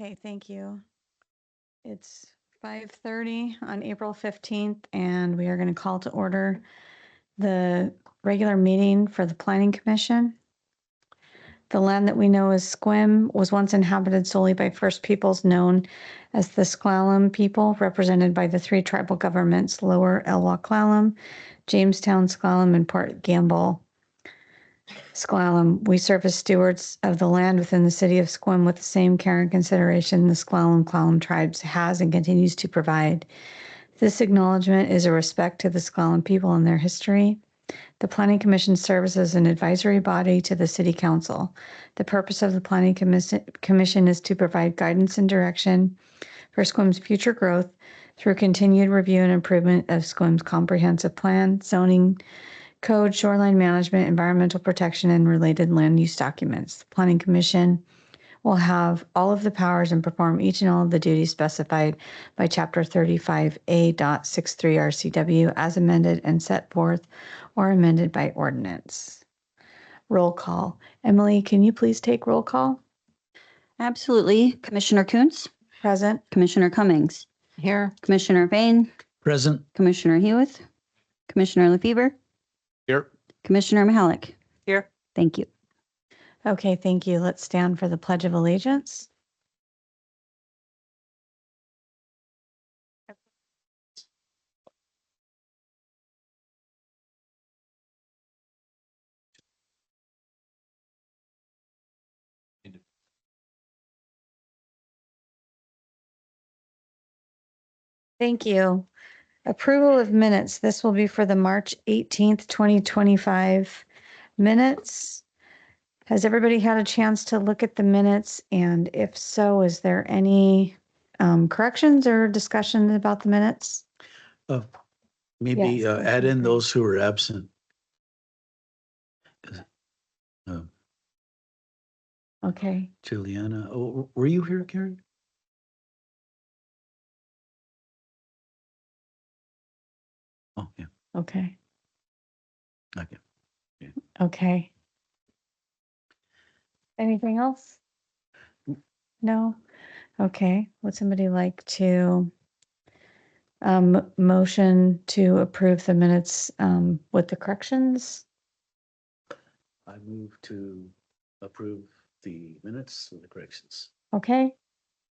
Okay, thank you. It's 5:30 on April 15th, and we are going to call to order the regular meeting for the Planning Commission. The land that we know as Squim was once inhabited solely by First Peoples known as the S'Klallam people, represented by the three tribal governments, Lower Elwha-Klallam, Jamestown S'Klallam, and Port Gamble S'Klallam. We serve as stewards of the land within the city of Sequim with the same care and consideration the S'Klallam tribes has and continues to provide. This acknowledgement is a respect to the S'Klallam people and their history. The Planning Commission serves as an advisory body to the City Council. The purpose of the Planning Commission is to provide guidance and direction for Sequim's future growth through continued review and improvement of Sequim's comprehensive plan, zoning, code, shoreline management, environmental protection, and related land use documents. The Planning Commission will have all of the powers and perform each and all of the duties specified by Chapter 35A.63 RCW as amended and set forth or amended by ordinance. Roll call. Emily, can you please take roll call? Absolutely. Commissioner Kuntz? Present. Commissioner Cummings? Here. Commissioner Fane? Present. Commissioner Hewitt? Commissioner Lefebvre? Here. Commissioner Mihalik? Here. Thank you. Okay, thank you. Let's stand for the Pledge of Allegiance. Thank you. Approval of minutes. This will be for the March 18th, 2025 minutes. Has everybody had a chance to look at the minutes? And if so, is there any corrections or discussion about the minutes? Maybe Yes, add in those who were absent. Okay. Juliana, oh, were you here, Karen? Oh, yeah. Okay. Okay. Okay. Anything else? No? Okay. Would somebody like to motion to approve the minutes with the corrections? I move to approve the minutes with the corrections. Okay.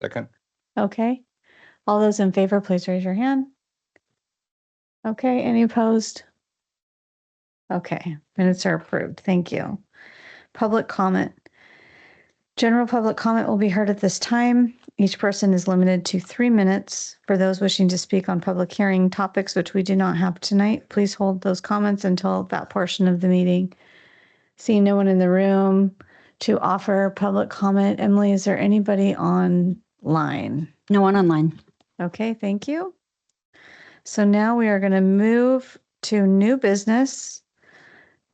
Second. Okay. All those in favor, please raise your hand. Okay. Any opposed? Okay. Minutes are approved. Thank you. Public comment. General public comment will be heard at this time. Each person is limited to 3 minutes. For those wishing to speak on public hearing topics, which we do not have tonight, please hold those comments until that portion of the meeting. Seeing no one in the room to offer public comment. Emily, is there anybody online? No one online. Okay, thank you. So now we are going to move to new business,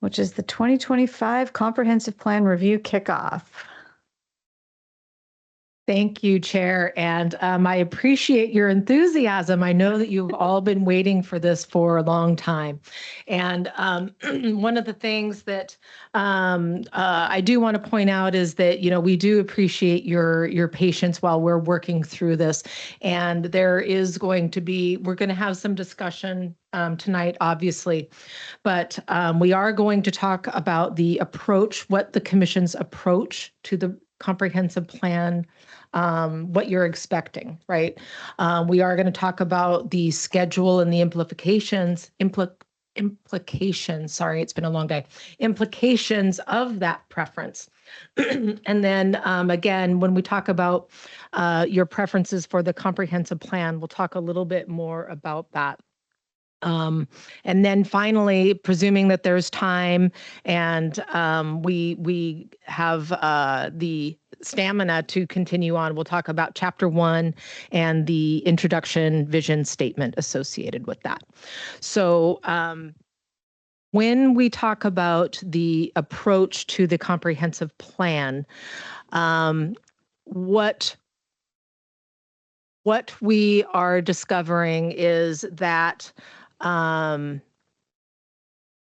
which is the 2025 Comprehensive Plan Review Kickoff. Thank you, Chair, and I appreciate your enthusiasm. I know that you've all been waiting for this for a long time. And one of the things that I do want to point out is that, we do appreciate your patience while we're working through this. And there is we're going to have some discussion tonight, obviously, but we are going to talk about the approach, what the Commission's approach to the comprehensive plan, what you're expecting, right? We are going to talk about the schedule and the implications, sorry, it's been a long day, implications of that preference. And then again, when we talk about your preferences for the comprehensive plan, we'll talk a little bit more about that. And then finally, presuming that there's time and we have the stamina to continue on, we'll talk about Chapter 1 and the introduction vision statement associated with that. So when we talk about the approach to the comprehensive plan, what we are discovering is that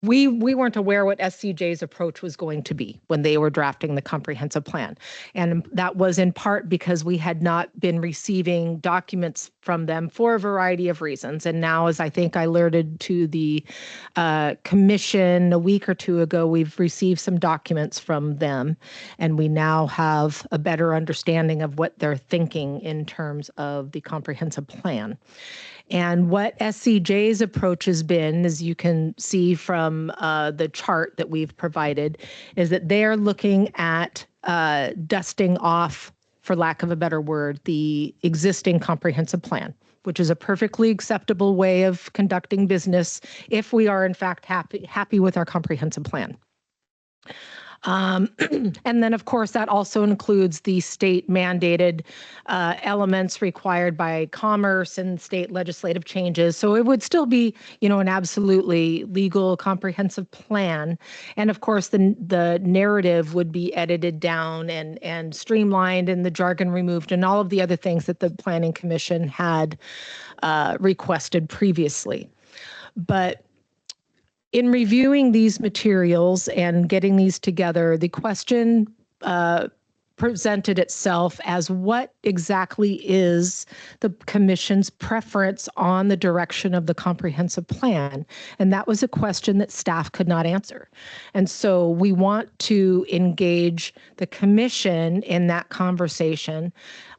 we weren't aware what SCJ's approach was going to be when they were drafting the comprehensive plan. And that was in part because we had not been receiving documents from them for a variety of reasons. And now, as I think I alerted to the commission a week or two ago, we've received some documents from them, and we now have a better understanding of what they're thinking in terms of the comprehensive plan. And what SCJ's approach has been, as you can see from the chart that we've provided, is that they're looking at dusting off, for lack of a better word, the existing comprehensive plan, which is a perfectly acceptable way of conducting business if we are in fact happy with our comprehensive plan. And then, of course, that also includes the state mandated elements required by commerce and state legislative changes. So it would still be, an absolutely legal comprehensive plan. And of course, the narrative would be edited down and streamlined and the jargon removed and all of the other things that the Planning Commission had requested previously. But in reviewing these materials and getting these together, the question presented itself as what exactly is the commission's preference on the direction of the comprehensive plan? And that was a question that staff could not answer. And so we want to engage the commission in that conversation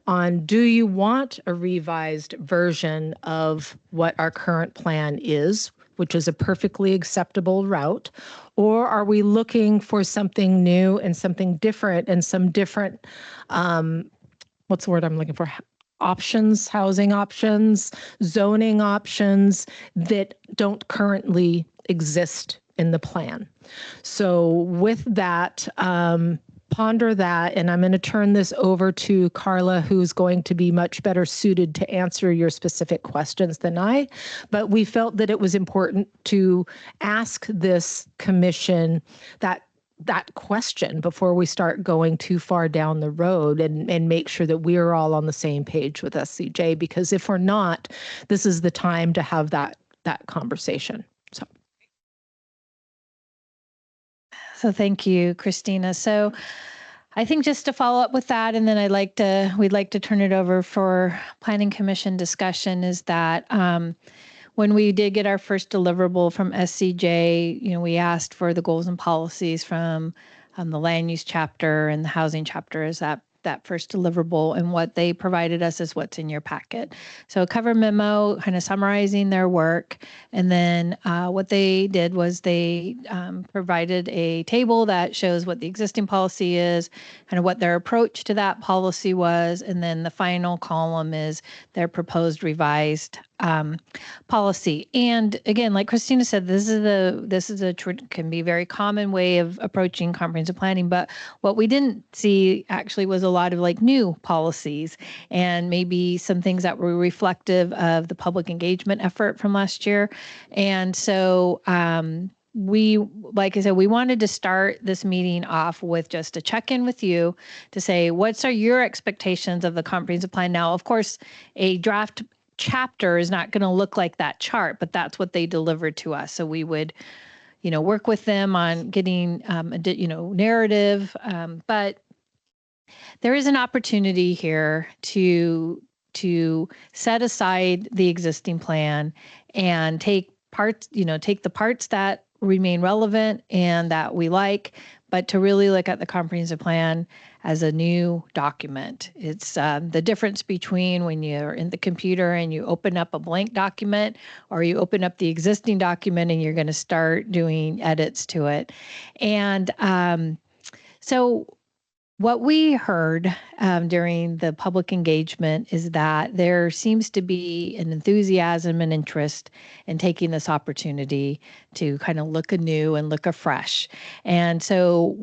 on, do you want a revised version of what our current plan is, which is a perfectly acceptable route, or are we looking for something new and something different and some different, what's the word I'm looking for? Options, housing options, zoning options that don't currently exist in the plan. So with that, ponder that, and I'm going to turn this over to Carla, who's going to be much better suited to answer your specific questions than I. But we felt that it was important to ask this commission that question before we start going too far down the road, and make sure that we are all on the same page with SCJ, because if we're not, this is the time to have that conversation. So thank you, Christina. So I think just to follow up with that, and then we'd like to turn it over for Planning Commission discussion, is that when we did get our first deliverable from SCJ, we asked for the goals and policies from the land use chapter and the housing chapter as that first deliverable, and what they provided us is what's in your packet. So a cover memo kind of summarizing their work, and then what they did was they provided a table that shows what the existing policy is, kind of what their approach to that policy was, and then the final column is their proposed revised policy. And again, like Christina said, this is can be a very common way of approaching comprehensive planning. But what we didn't see actually was a lot of new policies, and maybe some things that were reflective of the public engagement effort from last year. And so like I said, we wanted to start this meeting off with just a check-in with you to say, what are your expectations of the comprehensive plan? Now, of course, a draft chapter is not going to look like that chart, but that's what they delivered to us. So we would, work with them on getting, narrative. But there is an opportunity here to set aside the existing plan and take the parts that remain relevant and that we like, but to really look at the comprehensive plan as a new document. It's the difference between when you're in the computer and you open up a blank document, or you open up the existing document and you're going to start doing edits to it. And so what we heard during the public engagement is that there seems to be an enthusiasm and interest in taking this opportunity to kind of look anew and look afresh. And so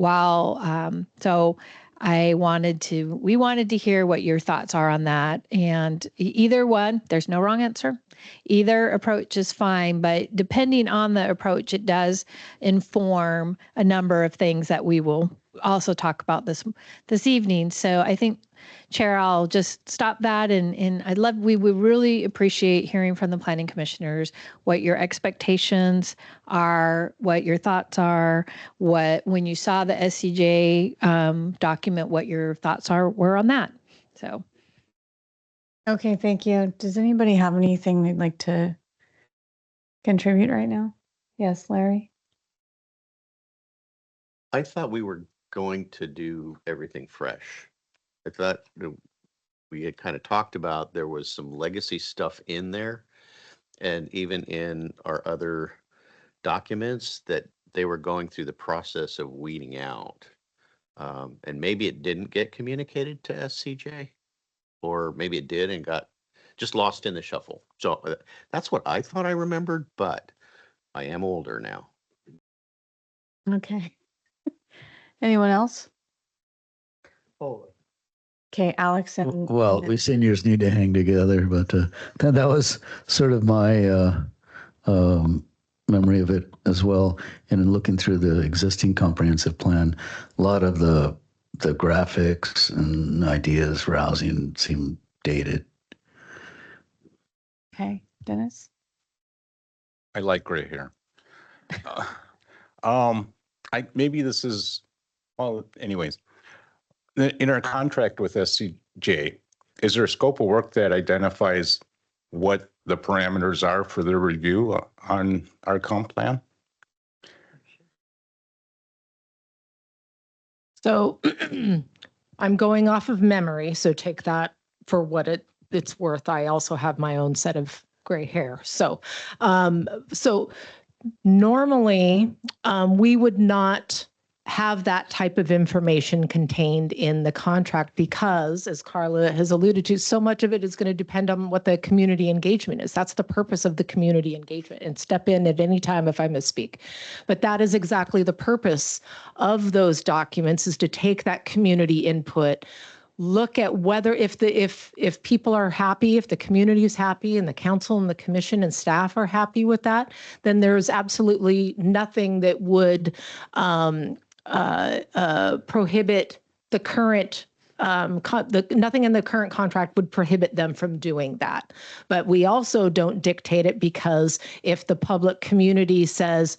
we wanted to hear what your thoughts are on that. And either one, there's no wrong answer. Either approach is fine, but depending on the approach, it does inform a number of things that we will also talk about this evening. So I think, Chair, I'll just stop that. And we would really appreciate hearing from the planning commissioners what your expectations are, what your thoughts are, when you saw the SCJ document, what your thoughts were on that. So. Okay, thank you. Does anybody have anything they'd like to contribute right now? Yes, Larry? I thought we were going to do everything fresh. I thought we had kind of talked about there was some legacy stuff in there, and even in our other documents that they were going through the process of weeding out. And maybe it didn't get communicated to SCJ, or maybe it did and got just lost in the shuffle. So that's what I thought I remembered, but I am older now. Okay. Anyone else? Oh, Okay, Alex and. Well, we seniors need to hang together, but that was sort of my memory of it as well. And in looking through the existing comprehensive plan, a lot of the graphics and ideas for housing seem dated. Okay, Dennis? I like gray hair. Maybe this is, well, anyways, in our contract with SCJ, is there a scope of work that identifies what the parameters are for their review on our comp plan? So I'm going off of memory, so take that for what it's worth. I also have my own set of gray hair. So normally we would not have that type of information contained in the contract because, as Carla has alluded to, so much of it is going to depend on what the community engagement is. That's the purpose of the community engagement. And step in at any time if I misspeak. But that is exactly the purpose of those documents, is to take that community input, look at whether if people are happy, if the community is happy and the council and the commission and staff are happy with that, then there's absolutely nothing that would prohibit the current nothing in the current contract would prohibit them from doing that. But we also don't dictate it, because if the public community says,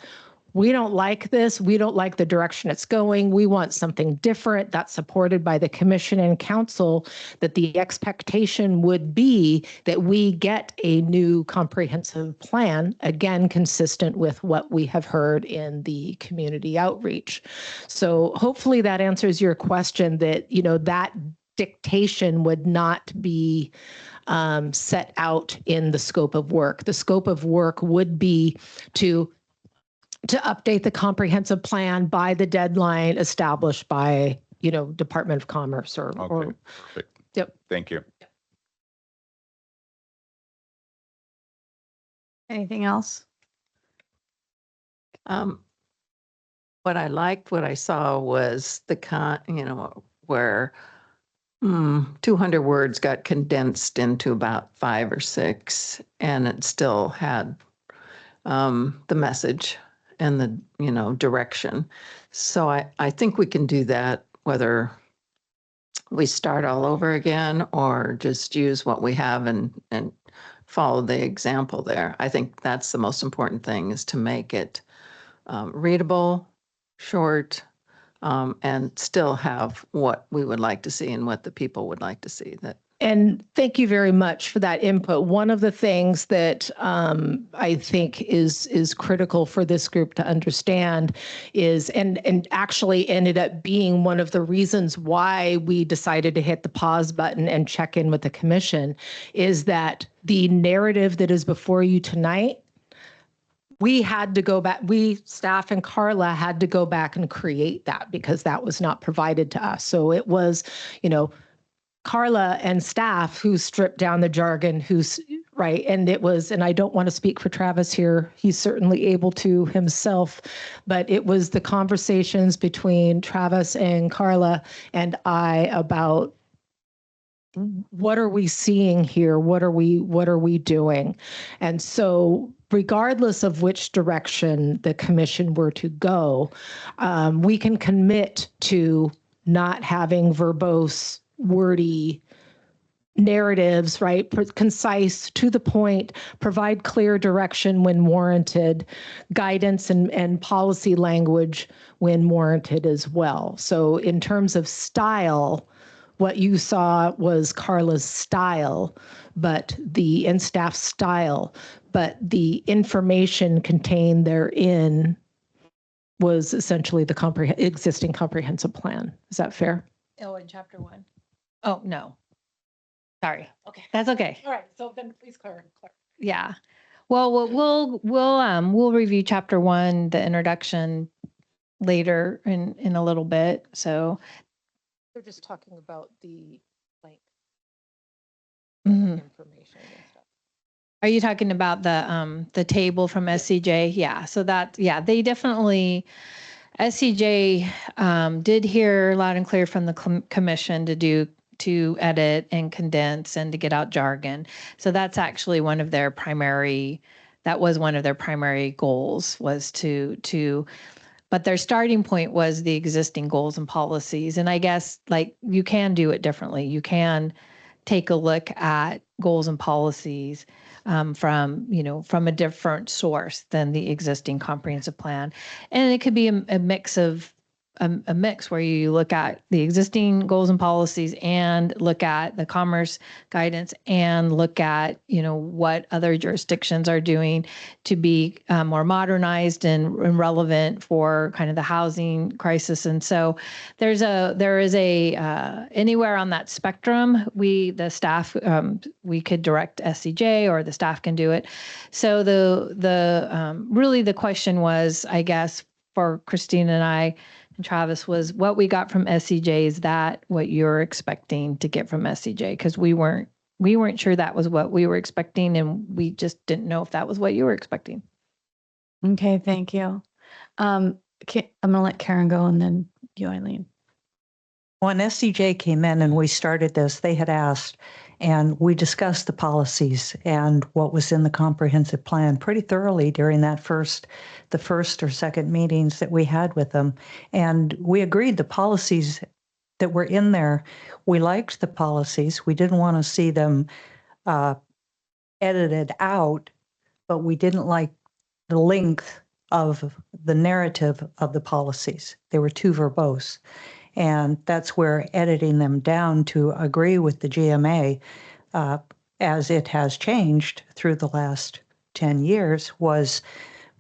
we don't like this, we don't like the direction it's going, we want something different, that's supported by the commission and council, that the expectation would be that we get a new comprehensive plan, again, consistent with what we have heard in the community outreach. So hopefully that answers your question, that, that dictation would not be set out in the scope of work. The scope of work would be to update the comprehensive plan by the deadline established by, Department of Commerce or. Perfect. Yep. Thank you. Anything else? What I saw was where 200 words got condensed into about 5 or 6, and it still had the message and the direction. So I think we can do that, whether we start all over again or just use what we have and follow the example there. I think that's the most important thing, is to make it readable, short, and still have what we would like to see and what the people would like to see. And thank you very much for that input. One of the things that I think is critical for this group to understand is, and actually ended up being one of the reasons why we decided to hit the pause button and check in with the commission, is that the narrative that is before you tonight, we had to go back, staff and Carla had to go back and create that, because that was not provided to us. So it was, Carla and staff who stripped down the jargon, right. And I don't want to speak for Travis here, he's certainly able to himself, but it was the conversations between Travis and Carla and I about, what are we seeing here? What are we doing? And so regardless of which direction the commission were to go, we can commit to not having verbose, wordy narratives, right? Concise, to the point, provide clear direction when warranted, guidance and policy language when warranted as well. So in terms of style, what you saw was Carla's style, and staff style, but the information contained therein was essentially the existing comprehensive plan. Is that fair? Oh, in chapter 1. Oh, no. Sorry. Okay. That's okay. All right. So then please clarify. Yeah. Well, we'll review chapter 1, the introduction, later in a little bit. So They're just talking about the like mhm. information and stuff. Are you talking about the table from SCJ? Yeah. So they definitely, SCJ did hear loud and clear from the commission to edit and condense and to get out jargon. So that's actually one of their primary goals, was to but their starting point was the existing goals and policies. And I guess like you can do it differently. You can take a look at goals and policies from a different source than the existing comprehensive plan. And it could be a mix of a mix where you look at the existing goals and policies and look at the commerce guidance and look at, what other jurisdictions are doing to be more modernized and relevant for kind of the housing crisis. And so there is a anywhere on that spectrum, the staff, we could direct SCJ or the staff can do it. So really the question was, I guess, for Christine and I and Travis, was what we got from SCJ, is that what you're expecting to get from SCJ? Because we weren't sure that was what we were expecting, and we just didn't know if that was what you were expecting. Okay, thank you. I'm going to let Karen go and then you, Eileen. When SCJ came in and we started this, they had asked, and we discussed the policies and what was in the comprehensive plan pretty thoroughly during the first or second meetings that we had with them. And we agreed the policies that were in there, we liked the policies. We didn't want to see them edited out, but we didn't like the length of the narrative of the policies. They were too verbose. And that's where editing them down to agree with the GMA, as it has changed through the last 10 years, was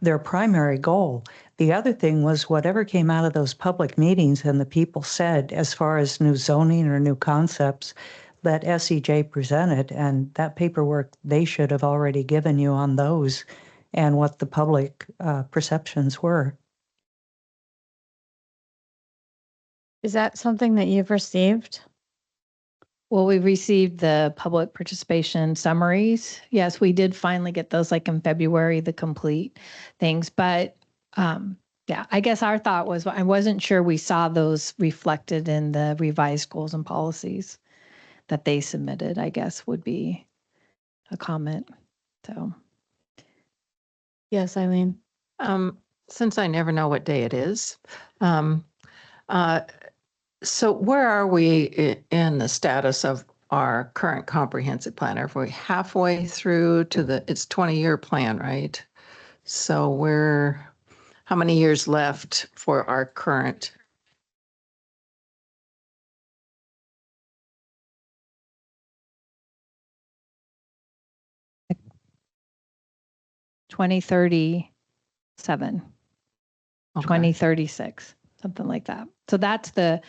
their primary goal. The other thing was whatever came out of those public meetings and the people said as far as new zoning or new concepts that SCJ presented, and that paperwork they should have already given you on those and what the public perceptions were. Is that something that you've received? Well, we received the public participation summaries. Yes, we did finally get those, like in February, the complete things. But yeah, I guess our thought was, I wasn't sure we saw those reflected in the revised goals and policies that they submitted, I guess would be a comment. So. Yes, Eileen. Since I never know what day it is, so where are we in the status of our current comprehensive plan? Are we halfway through to it's 20-year plan, right? So how many years left for our current? $2037, Okay. 2036, something like that. So that's the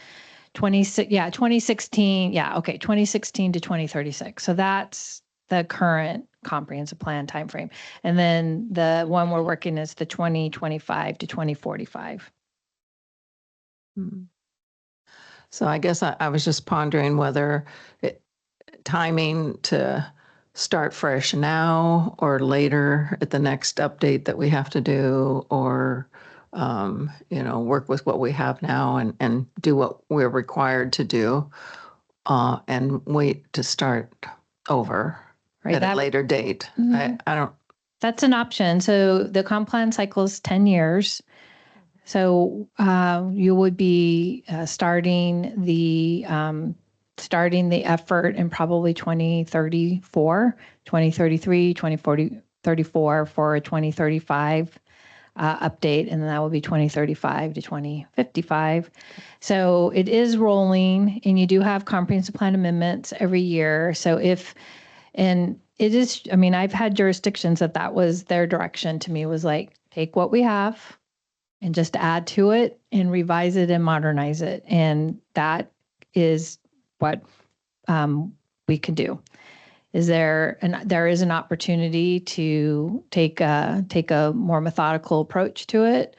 2016. Yeah. Okay. 2016 to 2036. So that's the current comprehensive plan timeframe. And then the one we're working is the 2025 to 2045. So I guess I was just pondering whether timing to start fresh now or later at the next update that we have to do, or work with what we have now and do what we're required to do, and wait to start over at a later date. Mhm. I don't That's an option. So the comp plan cycle is 10 years. So you would be starting the effort in probably 2034, 2033, 2034 for a 2035 update, and then that will be 2035 to 2055. So it is rolling, and you do have comprehensive plan amendments every year. So and it is, I mean, I've had jurisdictions that was their direction to me, was like, take what we have and just add to it and revise it and modernize it. And that is what we can do. There is an opportunity to take a more methodical approach to it.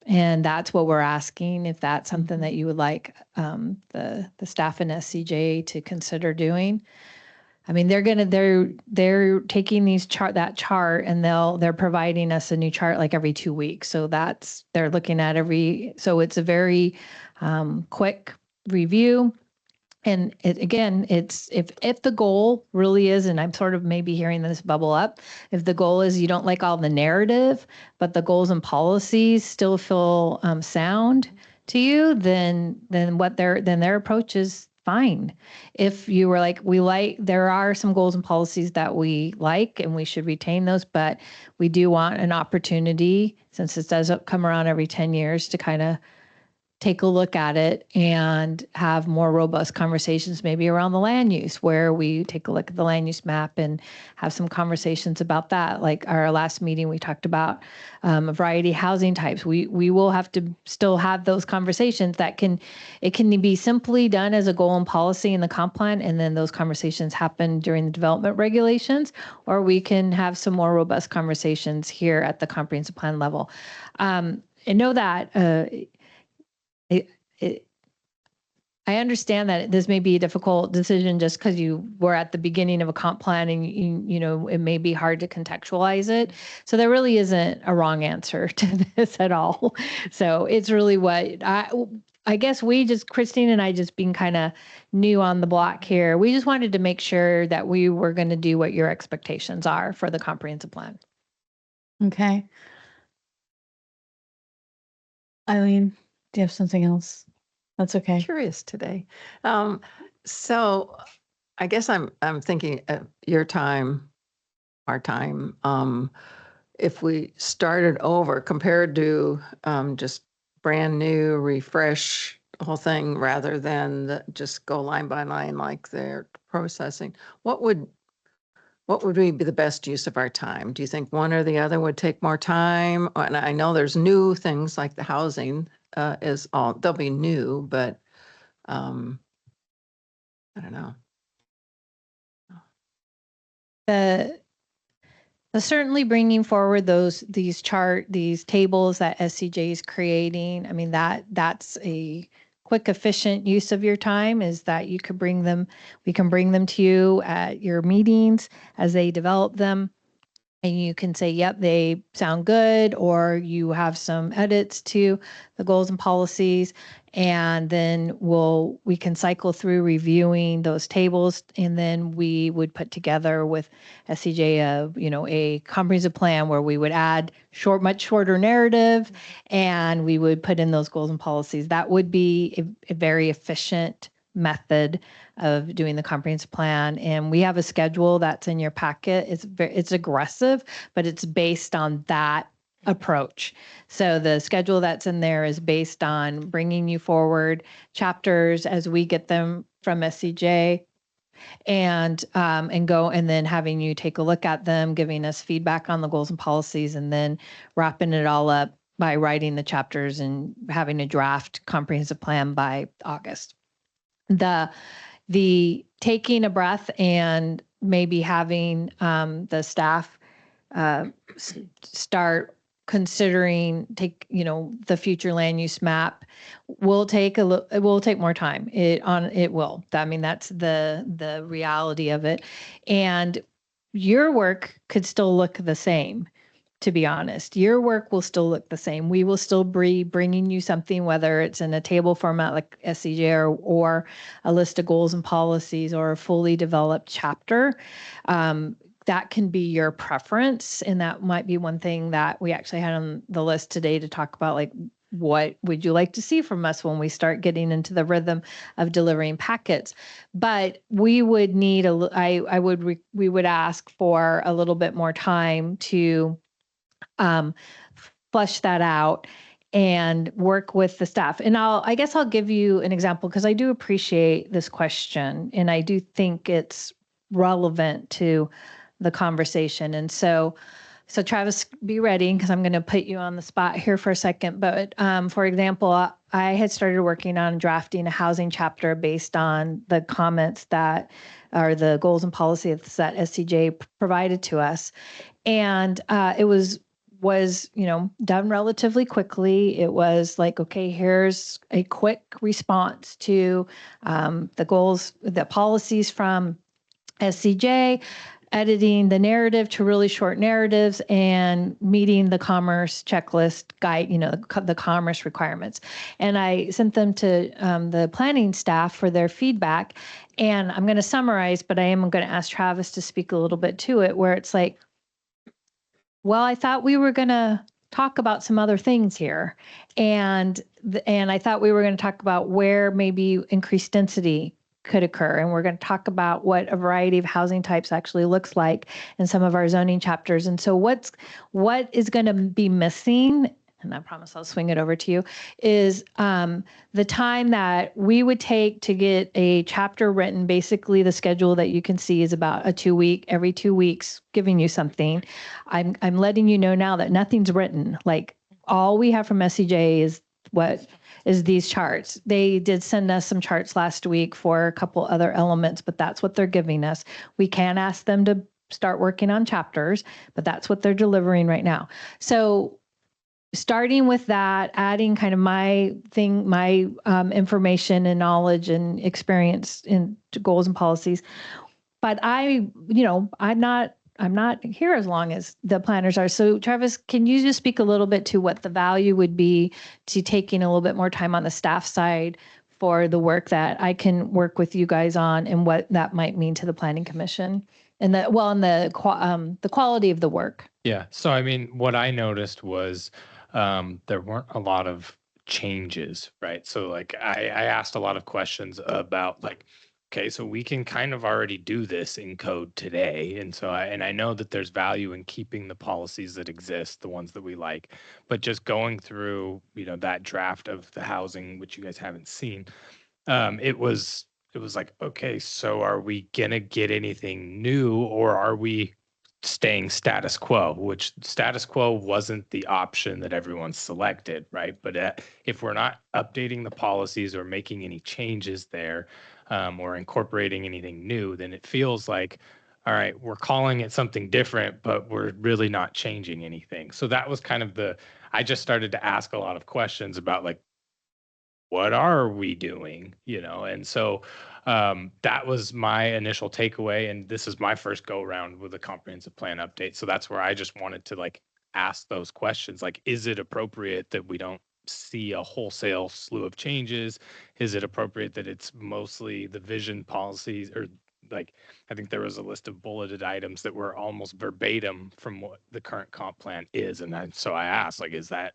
And that's what we're asking, if that's something that you would like the staff in SCJ to consider doing. I mean, they're taking that chart, and they're providing us a new chart like every 2 weeks. So they're looking at so it's a very quick review. And it's if the goal really is, and I'm sort of maybe hearing this bubble up, if the goal is you don't like all the narrative, but the goals and policies still feel sound to you, then their approach is fine. If you were like, there are some goals and policies that we like and we should retain those, but we do want an opportunity, since it does come around every 10 years, to kind of take a look at it and have more robust conversations, maybe around the land use, where we take a look at the land use map and have some conversations about that. Like our last meeting, we talked about a variety of housing types. We will have to still have those conversations. It can be simply done as a goal and policy in the comp plan, and then those conversations happen during the development regulations, or we can have some more robust conversations here at the comprehensive plan level. I know that I understand that this may be a difficult decision just because you were at the beginning of a comp plan, and you know it may be hard to contextualize it. So there really isn't a wrong answer to this at all. So it's really what I guess Christine and I, just being kind of new on the block here, we just wanted to make sure that we were going to do what your expectations are for the comprehensive plan. Okay. Eileen, do you have something else? That's okay. Curious today. So I guess I'm thinking of your time, our time. If we started over compared to just brand new, refresh the whole thing, rather than just go line by line like they're processing, what would be the best use of our time? Do you think one or the other would take more time? And I know there's new things like the housing they'll be new, but I don't know. Certainly bringing forward these tables that SCJ is creating. I mean, that's a quick, efficient use of your time, is that we can bring them to you at your meetings as they develop them. And you can say, yep, they sound good, or you have some edits to the goals and policies. And then we can cycle through reviewing those tables. And then we would put together with SCJ, a comprehensive plan where we would add much shorter narrative, and we would put in those goals and policies. That would be a very efficient method of doing the comprehensive plan. And we have a schedule that's in your packet. It's aggressive, but it's based on that approach. So the schedule that's in there is based on bringing you forward chapters as we get them from SCJ, and then having you take a look at them, giving us feedback on the goals and policies, and then wrapping it all up by writing the chapters and having a draft comprehensive plan by August. The taking a breath and maybe having the staff start considering the future land use map will take it will take more time. It will. I mean, that's the reality of it. And your work could still look the same. To be honest, your work will still look the same. We will still be bringing you something, whether it's in a table format like SCJ or a list of goals and policies or a fully developed chapter. that can be your preference. And that might be one thing that we actually had on the list today to talk about, like, what would you like to see from us when we start getting into the rhythm of delivering packets? But we would need we would ask for a little bit more time to flush that out and work with the staff. And I guess I'll give you an example, because I do appreciate this question and I do think it's relevant to the conversation. And so Travis, be ready, because I'm going to put you on the spot here for a second. But for example, I had started working on drafting a housing chapter based on the comments that are the goals and policies that SCJ provided to us. And it was done relatively quickly. It was like, okay, here's a quick response to the goals, the policies from SCJ, editing the narrative to really short narratives, and meeting the commerce checklist guide, the commerce requirements. And I sent them to the planning staff for their feedback. And I'm going to summarize, but I am going to ask Travis to speak a little bit to it, where it's like, well, I thought we were going to talk about some other things here. And I thought we were going to talk about where maybe increased density could occur. And we're going to talk about what a variety of housing types actually looks like in some of our zoning chapters. And so what is going to be missing, and I promise I'll swing it over to you, is the time that we would take to get a chapter written. Basically, the schedule that you can see is about every 2 weeks, giving you something. I'm letting you know now that nothing's written. Like, all we have from SCJ is these charts. They did send us some charts last week for a couple other elements, but that's what they're giving us. We can ask them to start working on chapters, but that's what they're delivering right now. So starting with that, adding kind of my information and knowledge and experience into goals and policies. But I'm not here as long as the planners are. So Travis, can you just speak a little bit to what the value would be to taking a little bit more time on the staff side for the work that I can work with you guys on, and what that might mean to the Planning Commission and the quality of the work? Yeah. So, I mean, what I noticed was there weren't a lot of changes, right? So like I asked a lot of questions about like, okay, so we can kind of already do this in code today. And so I know that there's value in keeping the policies that exist, the ones that we like, but just going through, that draft of the housing, which you guys haven't seen, it was like, okay, so are we gonna get anything new, or are we staying status quo? Which status quo wasn't the option that everyone selected, right? But if we're not updating the policies or making any changes there, or incorporating anything new, then it feels like, all right, we're calling it something different, but we're really not changing anything. So that was kind of I just started to ask a lot of questions about like, what are we doing? And so that was my initial takeaway. And this is my first go around with a comprehensive plan update. So that's where I just wanted to like ask those questions. Like, is it appropriate that we don't see a wholesale slew of changes? Is it appropriate that it's mostly the vision policies, or like, I think there was a list of bulleted items that were almost verbatim from what the current comp plan is. And so I asked, like, is that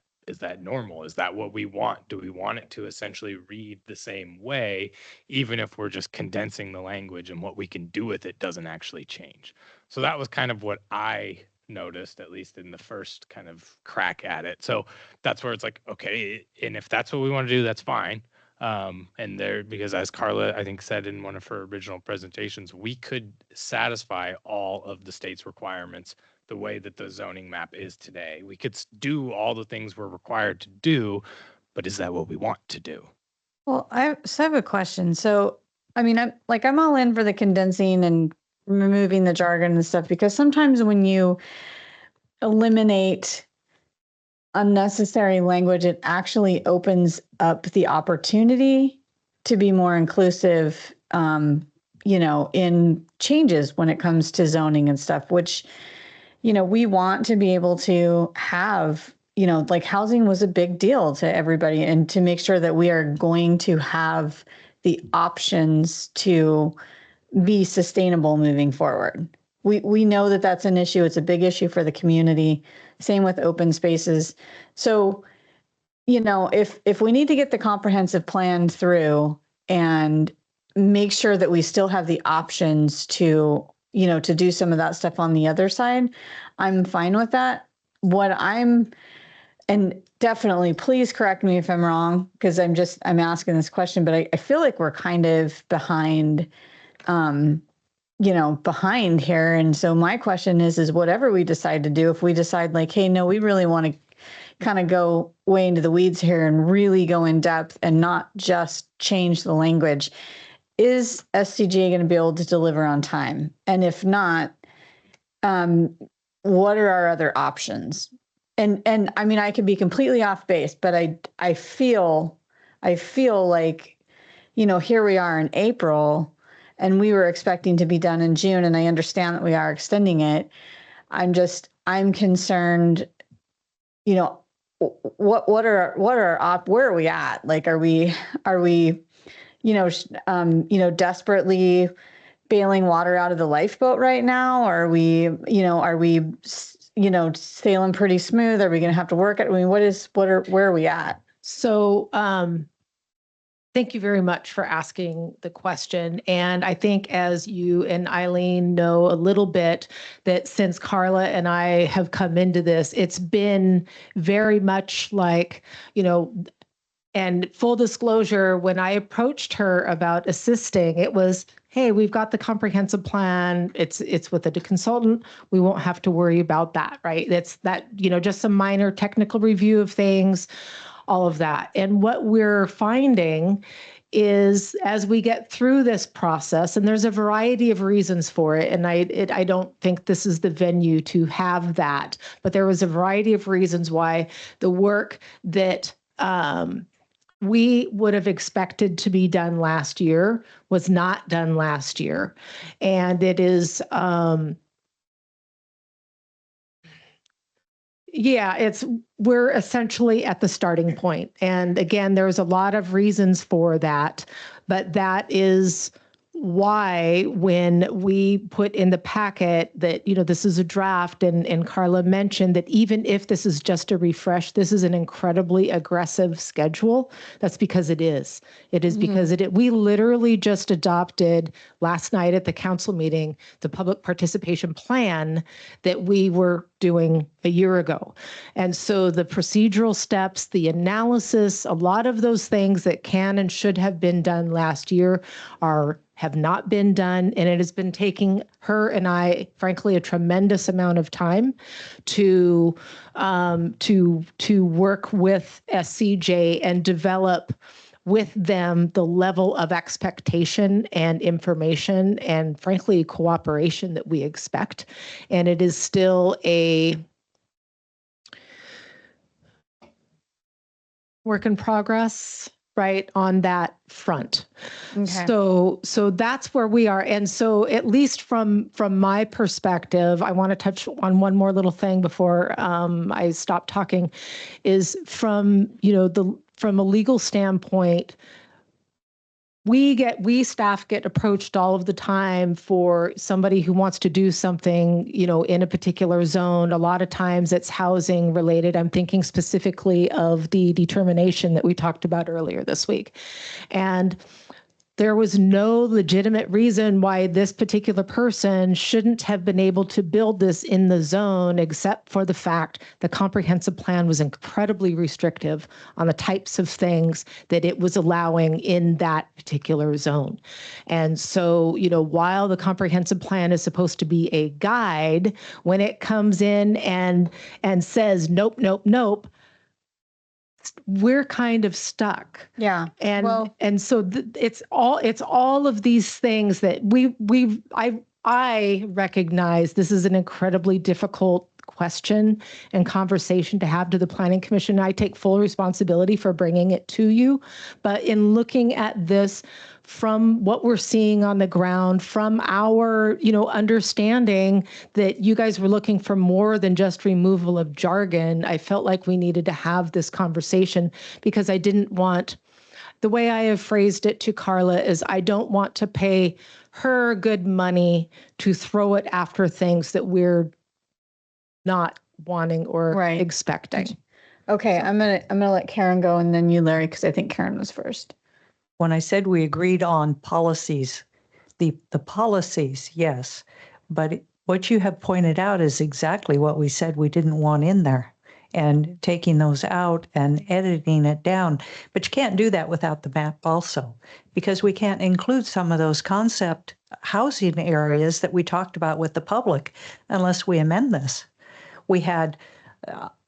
normal? Is that what we want? Do we want it to essentially read the same way, even if we're just condensing the language, and what we can do with it doesn't actually change? So that was kind of what I noticed, at least in the first kind of crack at it. So that's where it's like, okay, and if that's what we want to do, that's fine. And because as Carla, I think, said in one of her original presentations, we could satisfy all of the state's requirements the way that the zoning map is today. We could do all the things we're required to do, but is that what we want to do? Well, I have a question. So, I mean, I'm all in for the condensing and removing the jargon and stuff, because sometimes when you eliminate unnecessary language, it actually opens up the opportunity to be more inclusive, in changes when it comes to zoning and stuff, which, we want to be able to have, like, housing was a big deal to everybody, and to make sure that we are going to have the options to be sustainable moving forward. we know that that's an issue. It's a big issue for the community. Same with open spaces. So, if we need to get the comprehensive plan through and make sure that we still have the options to, to do some of that stuff on the other side, I'm fine with that. And definitely, please correct me if I'm wrong, because I'm asking this question, but I feel like we're kind of behind, behind here. And so my question is whatever we decide to do, if we decide like, hey, no, we really want to kind of go way into the weeds here and really go in depth and not just change the language, is SCGA going to be able to deliver on time? And if not, what are our other options? And I mean, I could be completely off base, but I feel like, here we are in April and we were expecting to be done in June, and I understand that we are extending it. I'm concerned, where are we at? Like, are we, desperately bailing water out of the lifeboat right now? Or are we sailing pretty smooth? Are we going to have to work at, I mean, where are we at? So, thank you very much for asking the question. And I think as you and Eileen know a little bit, that since Carla and I have come into this, it's been very much like, and full disclosure, when I approached her about assisting, it was, hey, we've got the comprehensive plan. It's with a consultant. We won't have to worry about that, right? It's that, just some minor technical review of things, all of that. And what we're finding is as we get through this process, and there's a variety of reasons for it, and I don't think this is the venue to have that, but there was a variety of reasons why the work that we would have expected to be done last year was not done last year. And it is, we're essentially at the starting point. And again, there's a lot of reasons for that, but that is why when we put in the packet that, this is a draft, and Carla mentioned that even if this is just a refresh, this is an incredibly aggressive schedule. That's because it is. It is because we literally just adopted last night at the council meeting, the public participation plan that we were doing a year ago. And so the procedural steps, the analysis, a lot of those things that can and should have been done last year have not been done, and it has been taking her and I, frankly, a tremendous amount of time to work with SCJ and develop with them the level of expectation and information and, frankly, cooperation that we expect. And it is still a work in progress, right, on that front. Okay. So that's where we are. And so at least from my perspective, I want to touch on one more little thing before I stop talking, is from a legal standpoint, we staff get approached all of the time for somebody who wants to do something, in a particular zone. A lot of times it's housing related. I'm thinking specifically of the determination that we talked about earlier this week. And there was no legitimate reason why this particular person shouldn't have been able to build this in the zone, except for the fact the comprehensive plan was incredibly restrictive on the types of things that it was allowing in that particular zone. And so, while the comprehensive plan is supposed to be a guide, when it comes in and says, nope, nope, nope, we're kind of stuck. Yeah. And so it's all of these things that I recognize this is an incredibly difficult question and conversation to have to the Planning Commission. I take full responsibility for bringing it to you, but in looking at this from what we're seeing on the ground, from our, understanding that you guys were looking for more than just removal of jargon, I felt like we needed to have this conversation because I didn't want the way I have phrased it to Carla is I don't want to pay her good money to throw it after things that we're not wanting or Right. expecting. Okay, I'm gonna let Karen go and then you, Larry, because I think Karen was first. When I said we agreed on policies, the policies, yes. But what you have pointed out is exactly what we said we didn't want in there. And taking those out and editing it down. But you can't do that without the map also, because we can't include some of those concept housing areas that we talked about with the public unless we amend this. We had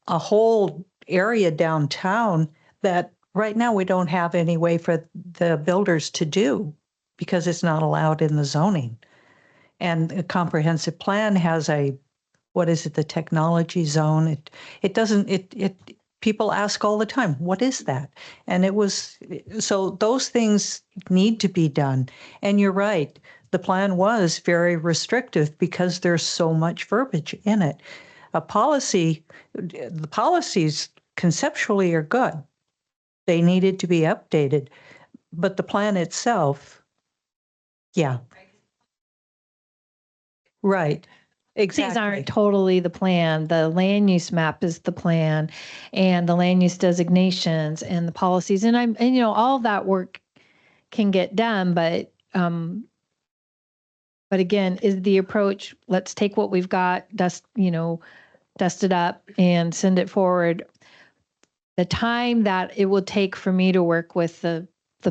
a whole area downtown that right now we don't have any way for the builders to do because it's not allowed in the zoning. And a comprehensive plan has a, what is it, the technology zone? It doesn't, people ask all the time, what is that? And it was, so those things need to be done. And you're right, the plan was very restrictive because there's so much verbiage in it. A policy, the policies conceptually are good. They needed to be updated, but the plan itself, yeah. Right. These aren't Exactly. totally the plan. The land use map is the plan, and the land use designations and the policies. And all of that work can get done, but again, is the approach, let's take what we've got, dust it up and send it forward. The time that it will take for me to work with the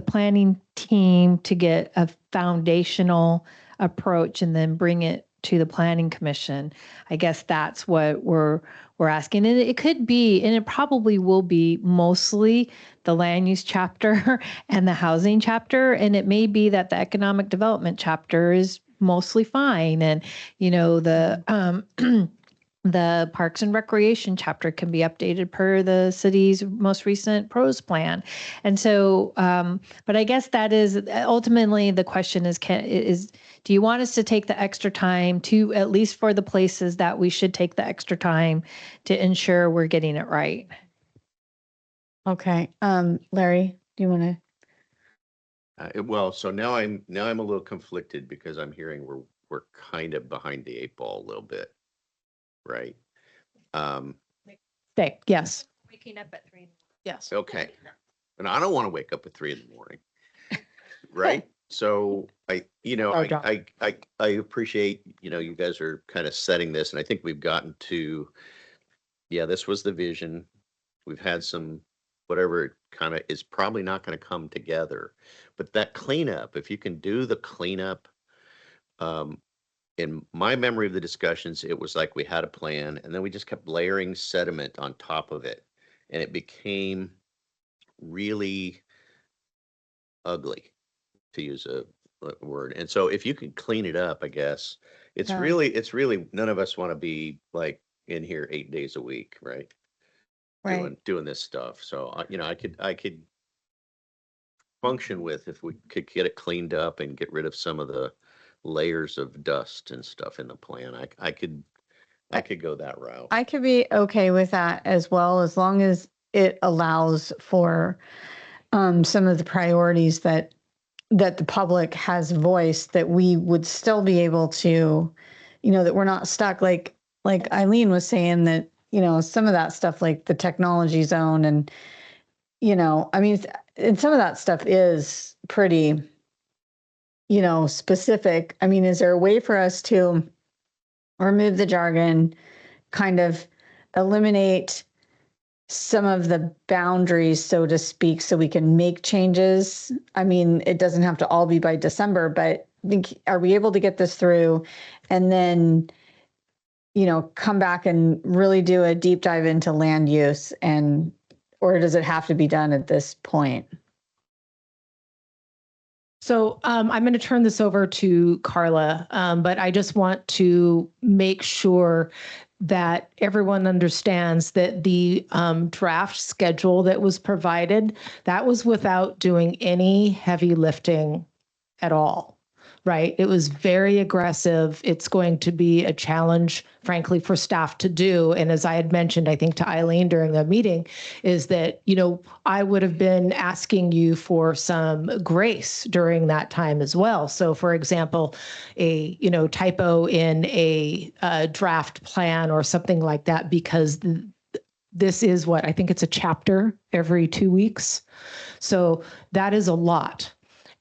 planning team to get a foundational approach and then bring it to the planning commission. I guess that's what we're asking. And it could be, and it probably will be, mostly the land use chapter and the housing chapter. And it may be that the economic development chapter is mostly fine. And, the Parks and Recreation chapter can be updated per the city's most recent PROS plan. And so, but I guess that is ultimately the question is, do you want us to take the extra time to, at least for the places that we should take the extra time to ensure we're getting it right? Okay, Larry, do you want to? Well, so now I'm a little conflicted because I'm hearing we're kind of behind the eight ball a little bit, right? Yes. Waking up at 3. Yes. Okay. And I don't want to wake up at 3 a.m, right? So I appreciate, you guys are kind of setting this, and I think we've gotten to, this was the vision. We've had some, whatever kind of is probably not going to come together, but that cleanup, if you can do the cleanup, in my memory of the discussions, it was like we had a plan and then we just kept layering sediment on top of it. And it became really ugly, to use a word. And so if you can clean it up, I guess it's Yeah. really, none of us want to be like in here 8 days a week, right? Doing this stuff. So, I could function with if we could get it cleaned up and get rid of some of the layers of dust and stuff in the plan. I could go that route. I could be okay with that as well, as long as it allows for some of the priorities that the public has voiced, that we would still be able to, that we're not stuck like Eileen was saying, that, some of that stuff like the technology zone and, and some of that stuff is pretty, specific. I mean, is there a way for us to remove the jargon, kind of eliminate some of the boundaries, so to speak, so we can make changes? I mean, it doesn't have to all be by December, but are we able to get this through and then, come back and really do a deep dive into land use, or does it have to be done at this point? So I'm going to turn this over to Carla, but I just want to make sure that everyone understands that the draft schedule that was provided, that was without doing any heavy lifting at all. right? It was very aggressive. It's going to be a challenge, frankly, for staff to do. And as I had mentioned, I think to Eileen during the meeting, is that, I would have been asking you for some grace during that time as well. So for example, a, typo in a draft plan or something like that, because this is what, I think it's a chapter every 2 weeks. So that is a lot.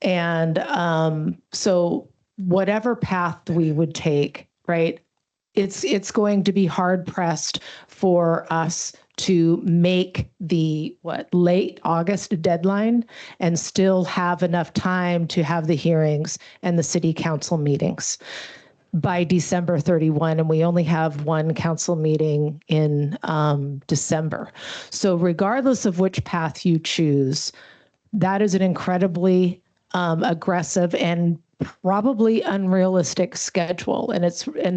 And so whatever path we would take, right, it's going to be hard pressed for us to make the late August deadline and still have enough time to have the hearings and the city council meetings by December 31, and we only have one council meeting in December. So regardless of which path you choose, that is an incredibly aggressive and probably unrealistic schedule. And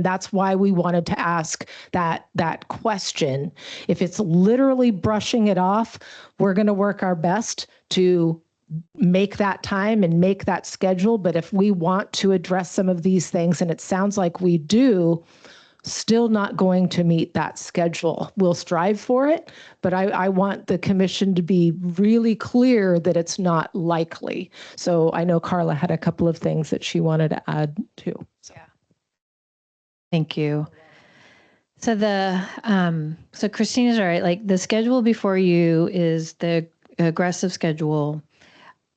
that's why we wanted to ask that question. If it's literally brushing it off, we're going to work our best to make that time and make that schedule. But if we want to address some of these things, and it sounds like we do, still not going to meet that schedule. We'll strive for it, but I want the commission to be really clear that it's not likely. So I know Carla had a couple of things that she wanted to add too. So. Yeah. Thank you. So so Christina's right. Like the schedule before you is the aggressive schedule.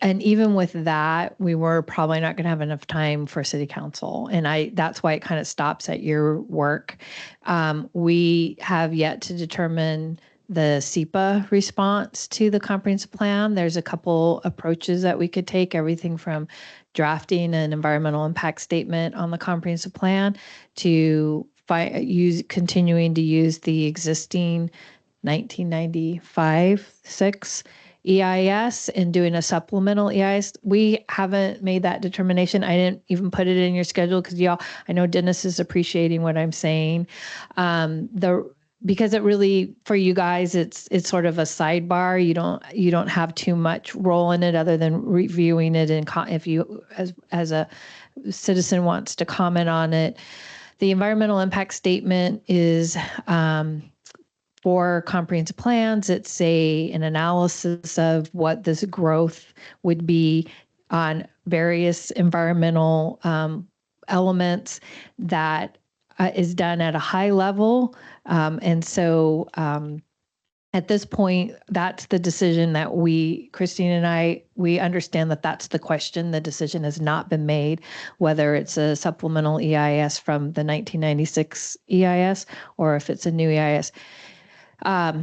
And even with that, we were probably not going to have enough time for city council. And that's why it kind of stops at your work. We have yet to determine the SEPA response to the comprehensive plan. There's a couple approaches that we could take, everything from drafting an environmental impact statement on the comprehensive plan to continuing to use the existing 1995-6 EIS and doing a supplemental EIS. We haven't made that determination. I didn't even put it in your schedule because I know Dennis is appreciating what I'm saying. Because it really, for you guys, it's sort of a sidebar. You don't have too much role in it other than reviewing it. And if you, as a citizen, wants to comment on it, the environmental impact statement is for comprehensive plans. It's an analysis of what this growth would be on various environmental elements that is done at a high level. And so at this point, that's the decision that Christine and we understand that that's the question. The decision has not been made, whether it's a supplemental EIS from the 1996 EIS or if it's a new EIS.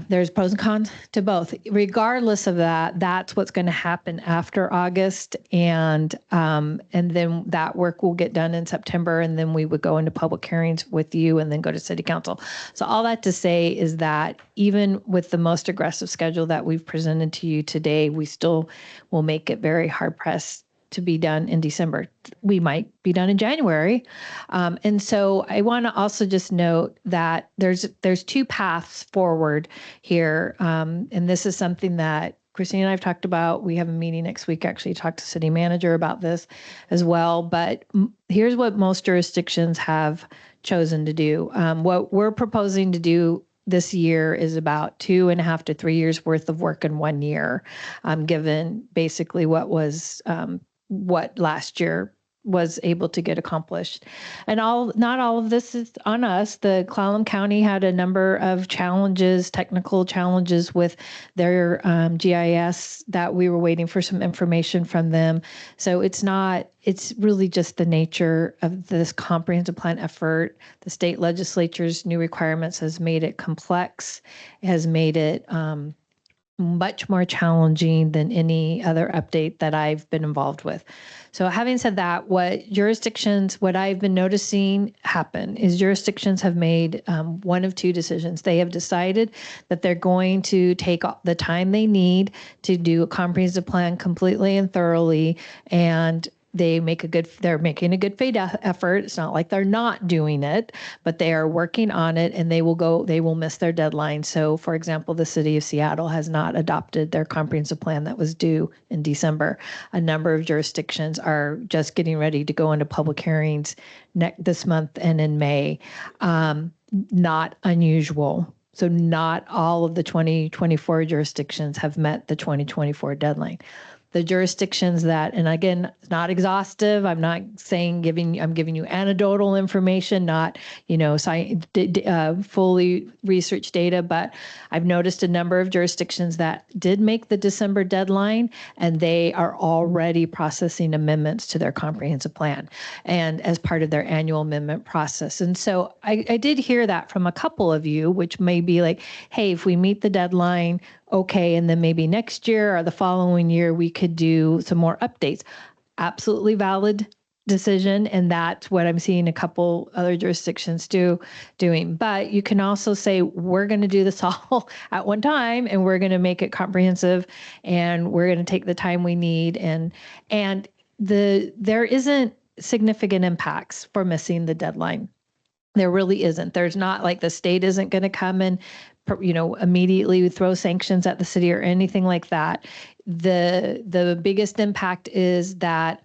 There's pros and cons to both. Regardless of that, that's what's going to happen after August, and then that work will get done in September, and then we would go into public hearings with you, and then go to City Council. So all that to say is that even with the most aggressive schedule that we've presented to you today, we still will make it very hard pressed to be done in December. We might be done in January. And so I want to also just note that there's two paths forward here. And this is something that Christine and I have talked about. We have a meeting next week, actually, to talk to city manager about this as well. But here's what most jurisdictions have chosen to do. What we're proposing to do this year is about 2.5 to 3 years worth of work in 1 year, given basically what last year was able to get accomplished. And not all of this is on us. The Clallam County had a number of technical challenges with their GIS that we were waiting for some information from them. So it's really just the nature of this comprehensive plan effort. The state legislature's new requirements has made it complex, has made it much more challenging than any other update that I've been involved with. So having said that, what I've been noticing happen is jurisdictions have made one of two decisions. They have decided that they're going to take the time they need to do a comprehensive plan completely and thoroughly, and they're making a good faith effort. It's not like they're not doing it, but they are working on it, and they will miss their deadline. So for example, the city of Seattle has not adopted their comprehensive plan that was due in December. A number of jurisdictions are just getting ready to go into public hearings this month and in May. Not unusual. So not all of the 2024 jurisdictions have met the 2024 deadline. The jurisdictions that, and again, it's not exhaustive. I'm not saying I'm giving you anecdotal information, not, fully researched data, but I've noticed a number of jurisdictions that did make the December deadline, and they are already processing amendments to their comprehensive plan and as part of their annual amendment process. And so I did hear that from a couple of you, which may be like, hey, if we meet the deadline, okay, and then maybe next year or the following year, we could do some more updates. Absolutely valid decision, and that's what I'm seeing a couple other jurisdictions doing. But you can also say, we're going to do this all at one time, and we're going to make it comprehensive, and we're going to take the time we need. And there isn't significant impacts for missing the deadline. There really isn't. There's not like the state isn't going to come and immediately throw sanctions at the city or anything like that. The biggest impact is that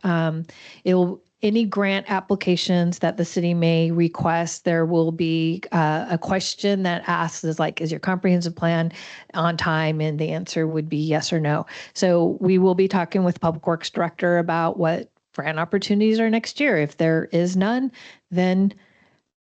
any grant applications that the city may request, there will be a question that asks is your comprehensive plan on time? And the answer would be yes or no. So we will be talking with Public Works Director about what grant opportunities are next year. If there is none, then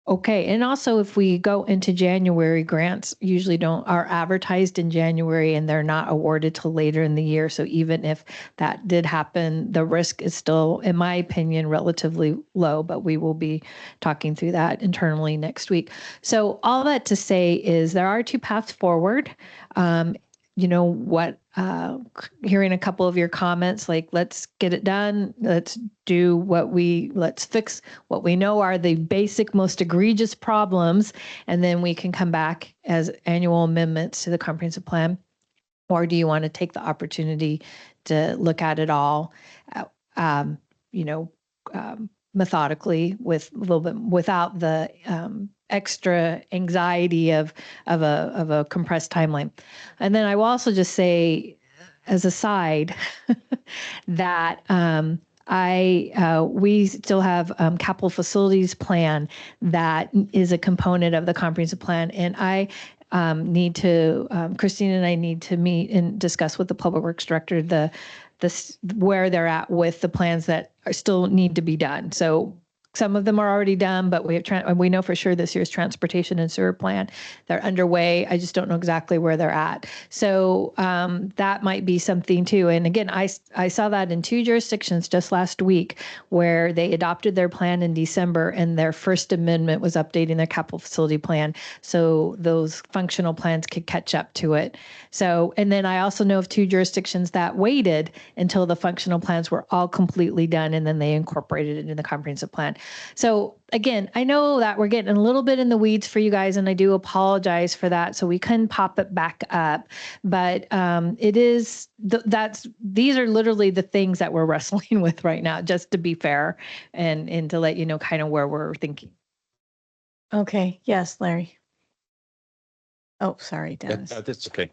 okay. And also, if we go into January, grants usually are advertised in January, and they're not awarded till later in the year. So even if that did happen, the risk is still, in my opinion, relatively low, but we will be talking through that internally next week. So all that to say is there are two paths forward. Hearing a couple of your comments, like, let's get it done. Let's fix what we know are the basic, most egregious problems. And then we can come back as annual amendments to the comprehensive plan. Or do you want to take the opportunity to look at it all, methodically with a little bit without the extra anxiety of a compressed timeline. And then I will also just say, as a side, that we still have capital facilities plan that is a component of the comprehensive plan, and I Christine and I need to meet and discuss with the Public Works Director where they're at with the plans that still need to be done. So some of them are already done, but we know for sure this year's transportation and sewer plan, they're underway. I just don't know exactly where they're at. So that might be something too. And again, I saw that in two jurisdictions just last week where they adopted their plan in December, and their first amendment was updating their capital facility plan, so those functional plans could catch up to it. So, and then I also know of two jurisdictions that waited until the functional plans were all completely done, and then they incorporated it into the comprehensive plan. So again, I know that we're getting a little bit in the weeds for you guys, and I do apologize for that. So we couldn't pop it back up, but these are literally the things that we're wrestling with right now, just to be fair and to let you know kind of where we're thinking. Okay. Yes, Larry. Oh, sorry, Dennis. That's okay.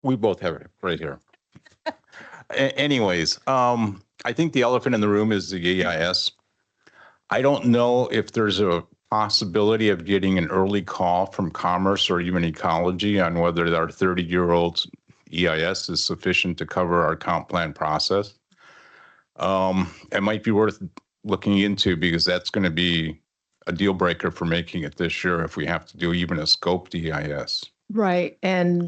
We both have it right here. Anyways, I think the elephant in the room is the EIS. I don't know if there's a possibility of getting an early call from Commerce or even Ecology on whether our 30-year-old EIS is sufficient to cover our comp plan process. It might be worth looking into, because that's going to be a deal breaker for making it this year if we have to do even a scoped EIS. Right. And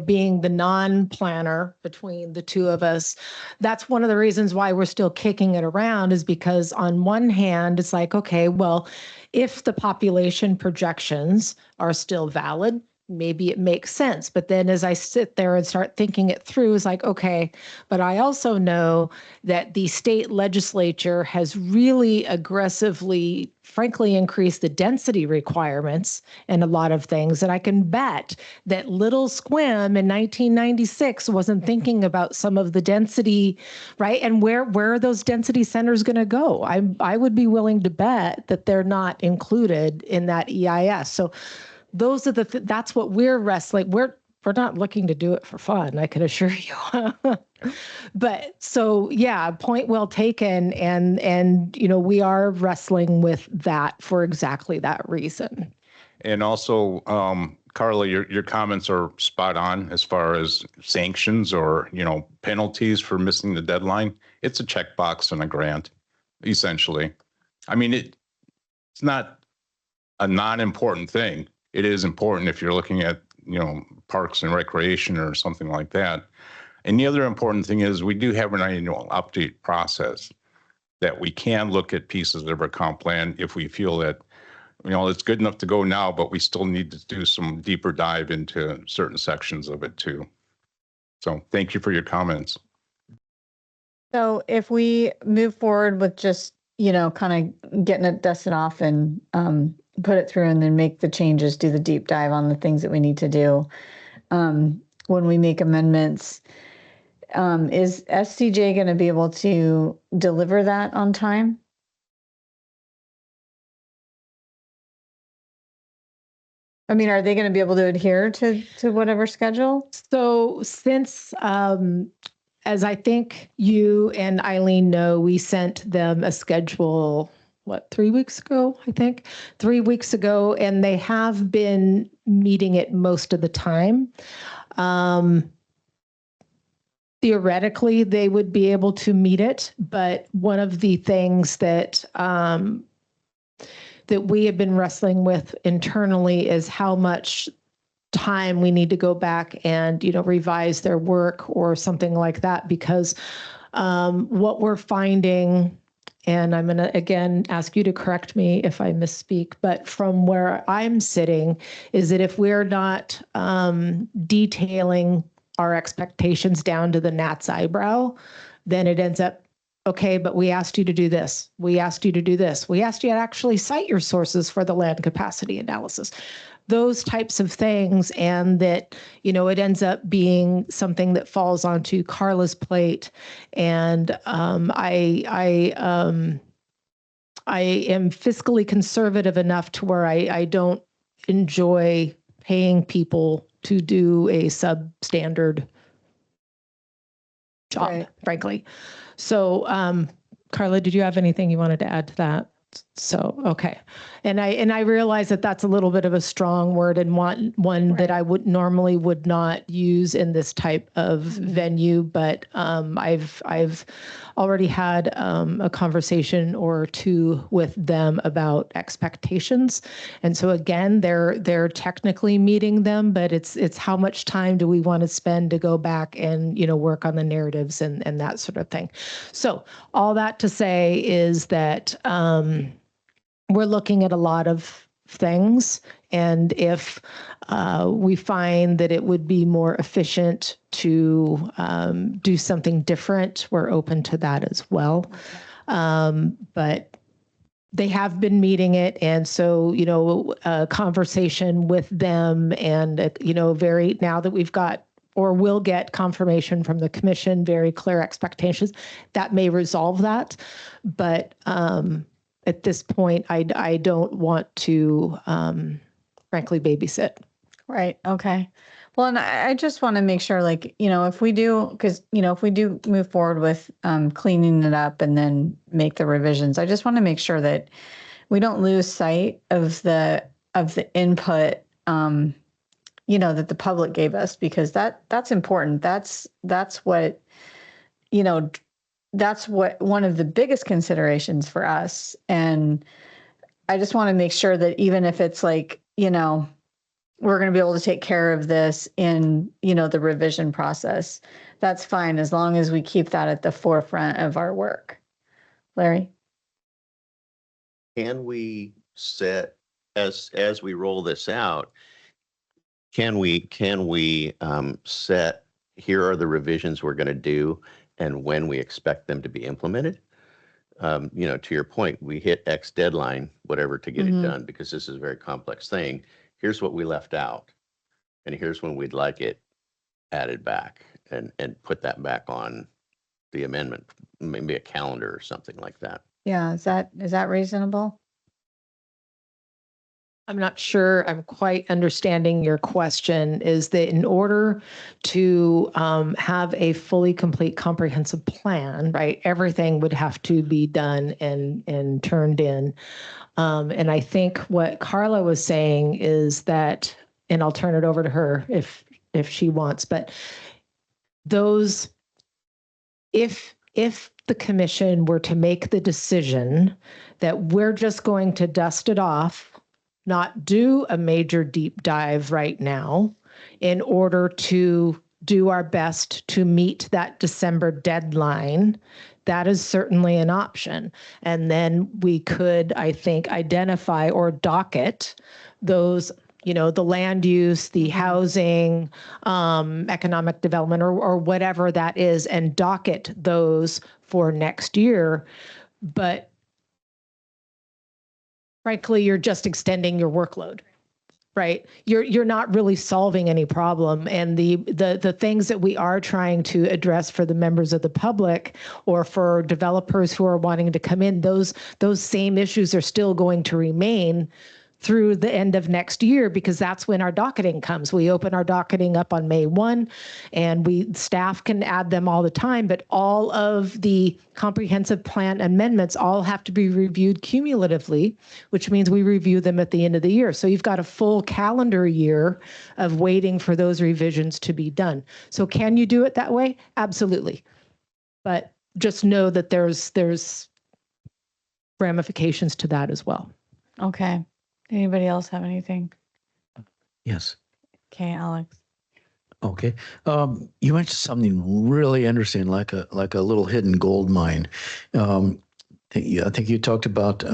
being the non-planner between the two of us, that's one of the reasons why we're still kicking it around, is because on one hand, it's like, okay, well, if the population projections are still valid, maybe it makes sense. But then as I sit there and start thinking it through, it's like, okay, but I also know that the state legislature has really aggressively, frankly, increased the density requirements in a lot of things. And I can bet that little Squim in 1996 wasn't thinking about some of the density, right? And where are those density centers going to go? I would be willing to bet that they're not included in that EIS. So those are that's what we're wrestling. We're not looking to do it for fun, I can assure you. But so, yeah, point well taken. And, you know, we are wrestling with that for exactly that reason. And also, Carla, your comments are spot on as far as sanctions or, you know, penalties for missing the deadline. It's a checkbox in a grant, essentially. I mean, it's not a non-important thing. It is important if you're looking at, you know, parks and recreation or something like that. And the other important thing is we do have an annual update process that we can look at pieces of our comp plan if we feel that, you know, it's good enough to go now, but we still need to do some deeper dive into certain sections of it too. So thank you for your comments. So if we move forward with just, you know, kind of getting it dusted off and put it through and then make the changes, do the deep dive on the things that we need to do. When we make amendments, is SCJ going to be able to deliver that on time? I mean, are they going to be able to adhere to whatever schedule? So since, as I think you and Eileen know, we sent them a schedule, 3 weeks ago, I think, 3 weeks ago, and they have been meeting it most of the time. Theoretically, they would be able to meet it, but one of the things that that we have been wrestling with internally is how much time we need to go back and, you know, revise their work or something like that, because what we're finding, and I'm going to again ask you to correct me if I misspeak, but from where I'm sitting is that if we're not detailing our expectations down to the gnat's eyebrow, then it ends up, okay, but we asked you to do this. We asked you to do this. We asked you to actually cite your sources for the land capacity analysis. Those types of things, and that, you know, it ends up being something that falls onto Carla's plate. And I am fiscally conservative enough to where I don't enjoy paying people to do a substandard job, Right. frankly. So, Carla, did you have anything you wanted to add to that? So, okay. And I realize that that's a little bit of a strong word and one that I would normally would not use in this type of venue, but I've already had a conversation or two with them about expectations. And so again, they're technically meeting them, but it's how much time do we want to spend to go back and, you know, work on the narratives and that sort of thing. So all that to say is that we're looking at a lot of things, and if we find that it would be more efficient to do something different, we're open to that as well. But they have been meeting it, and so, you know, a conversation with them, and you know, now that we've got or will get confirmation from the commission, very clear expectations, that may resolve that. But at this point, I don't want to, frankly, babysit. Right. Okay. Well, and I just want to make sure, like, you know, if we do, because, you know, if we do move forward with cleaning it up and then make the revisions, I just want to make sure that we don't lose sight of the input, you know, that the public gave us, because that's important. That's what, you know, that's what one of the biggest considerations for us. And I just want to make sure that even if it's like, you know, we're going to be able to take care of this in, you know, the revision process, that's fine, as long as we keep that at the forefront of our work. Larry? Can we set, as we roll this out, Can we set, here are the revisions we're going to do and when we expect them to be implemented? To your point, we hit X deadline, whatever, to get it done, because this is a very complex thing. Here's what we left out, and here's when we'd like it added back, and put that back on the amendment, maybe a calendar or something like that. Yeah, is that reasonable? I'm not sure I'm quite understanding your question. Is that in order to have a fully complete comprehensive plan, right, everything would have to be done and turned in. And I think what Carla was saying is that, and I'll turn it over to her if she wants, but those, if the commission were to make the decision that we're just going to dust it off, not do a major deep dive right now in order to do our best to meet that December deadline, that is certainly an option. And then we could, I think, identify or docket those, the land use, the housing, economic development, or whatever that is, and docket those for next year. But frankly, you're just extending your workload, right? You're not really solving any problem. And the things that we are trying to address for the members of the public or for developers who are wanting to come in, those same issues are still going to remain through the end of next year, because that's when our docketing comes. We open our docketing up on May 1, and staff can add them all the time, but all of the comprehensive plan amendments all have to be reviewed cumulatively, which means we review them at the end of the year. So you've got a full calendar year of waiting for those revisions to be done. So can you do it that way? Absolutely. But just know that there's ramifications to that as well. Okay. Anybody else have anything? Yes. Okay, Alex. Okay. You mentioned something really interesting, like a little hidden gold mine. I think you talked about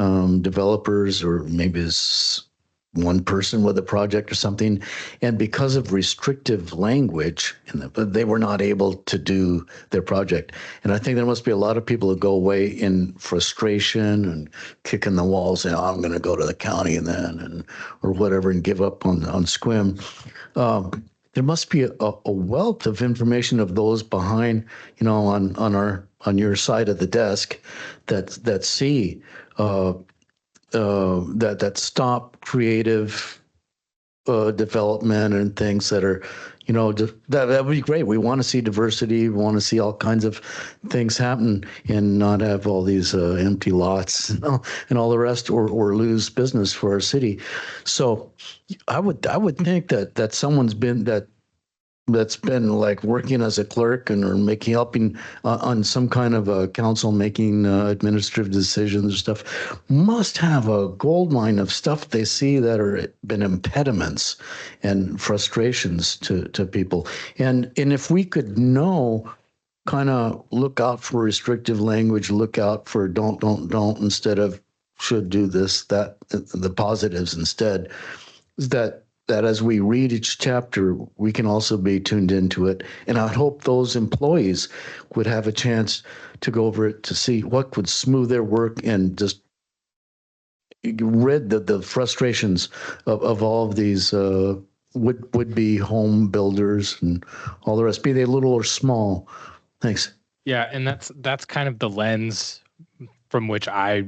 developers, or maybe it's one person with a project or something, and because of restrictive language, they were not able to do their project. And I think there must be a lot of people who go away in frustration and kicking the walls, saying, "I'm going to go to the county and or whatever, and give up on SQUIM." There must be a wealth of information of those behind, on your side of the desk that see that stop creative development and things that are, that would be great. We want to see diversity. We want to see all kinds of things happen, and not have all these empty lots and all the rest, or lose business for our city. So I would think that someone's that's been like working as a clerk or helping on some kind of a council, making administrative decisions or stuff, must have a gold mine of stuff they see that are been impediments and frustrations to people. And if we could kind of look out for restrictive language, look out for don't instead of should do this, that, the positives instead, is that as we read each chapter, we can also be tuned into it. And I hope those employees would have a chance to go over it to see what would smooth their work and just rid the frustrations of all of these would-be home builders and all the rest, be they little or small. Thanks. Yeah, and that's kind of the lens from which I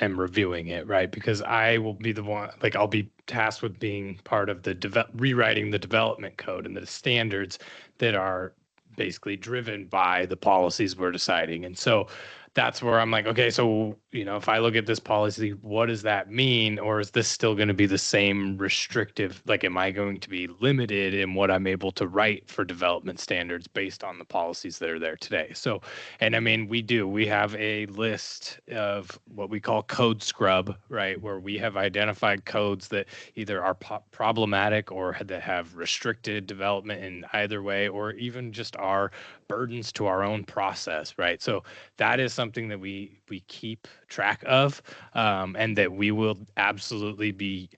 am reviewing it, right? Because I will be the one, like I'll be tasked with being part of the rewriting the development code and the standards that are basically driven by the policies we're deciding. And so that's where I'm like, okay, so, if I look at this policy, what does that mean? Or is this still going to be the same restrictive? Like, am I going to be limited in what I'm able to write for development standards based on the policies that are there today? So, and I mean, we have a list of what we call code scrub, right? Where we have identified codes that either are problematic or that have restricted development in either way, or even just are burdens to our own process, right? So that is something that we keep track of, and that we will absolutely be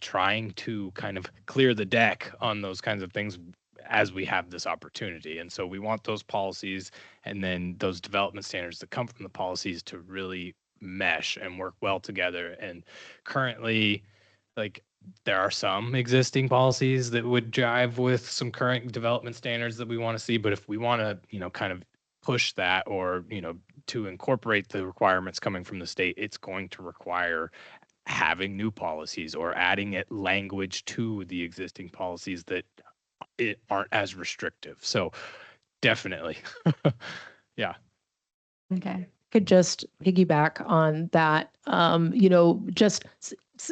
trying to kind of clear the deck on those kinds of things as we have this opportunity. And so we want those policies and then those development standards that come from the policies to really mesh and work well together. And currently, like, there are some existing policies that would jive with some current development standards that we want to see. But if we want to, kind of push that, or, to incorporate the requirements coming from the state, it's going to require having new policies or adding it language to the existing policies that aren't as restrictive. So definitely. Yeah. Okay. Could just piggyback on that, just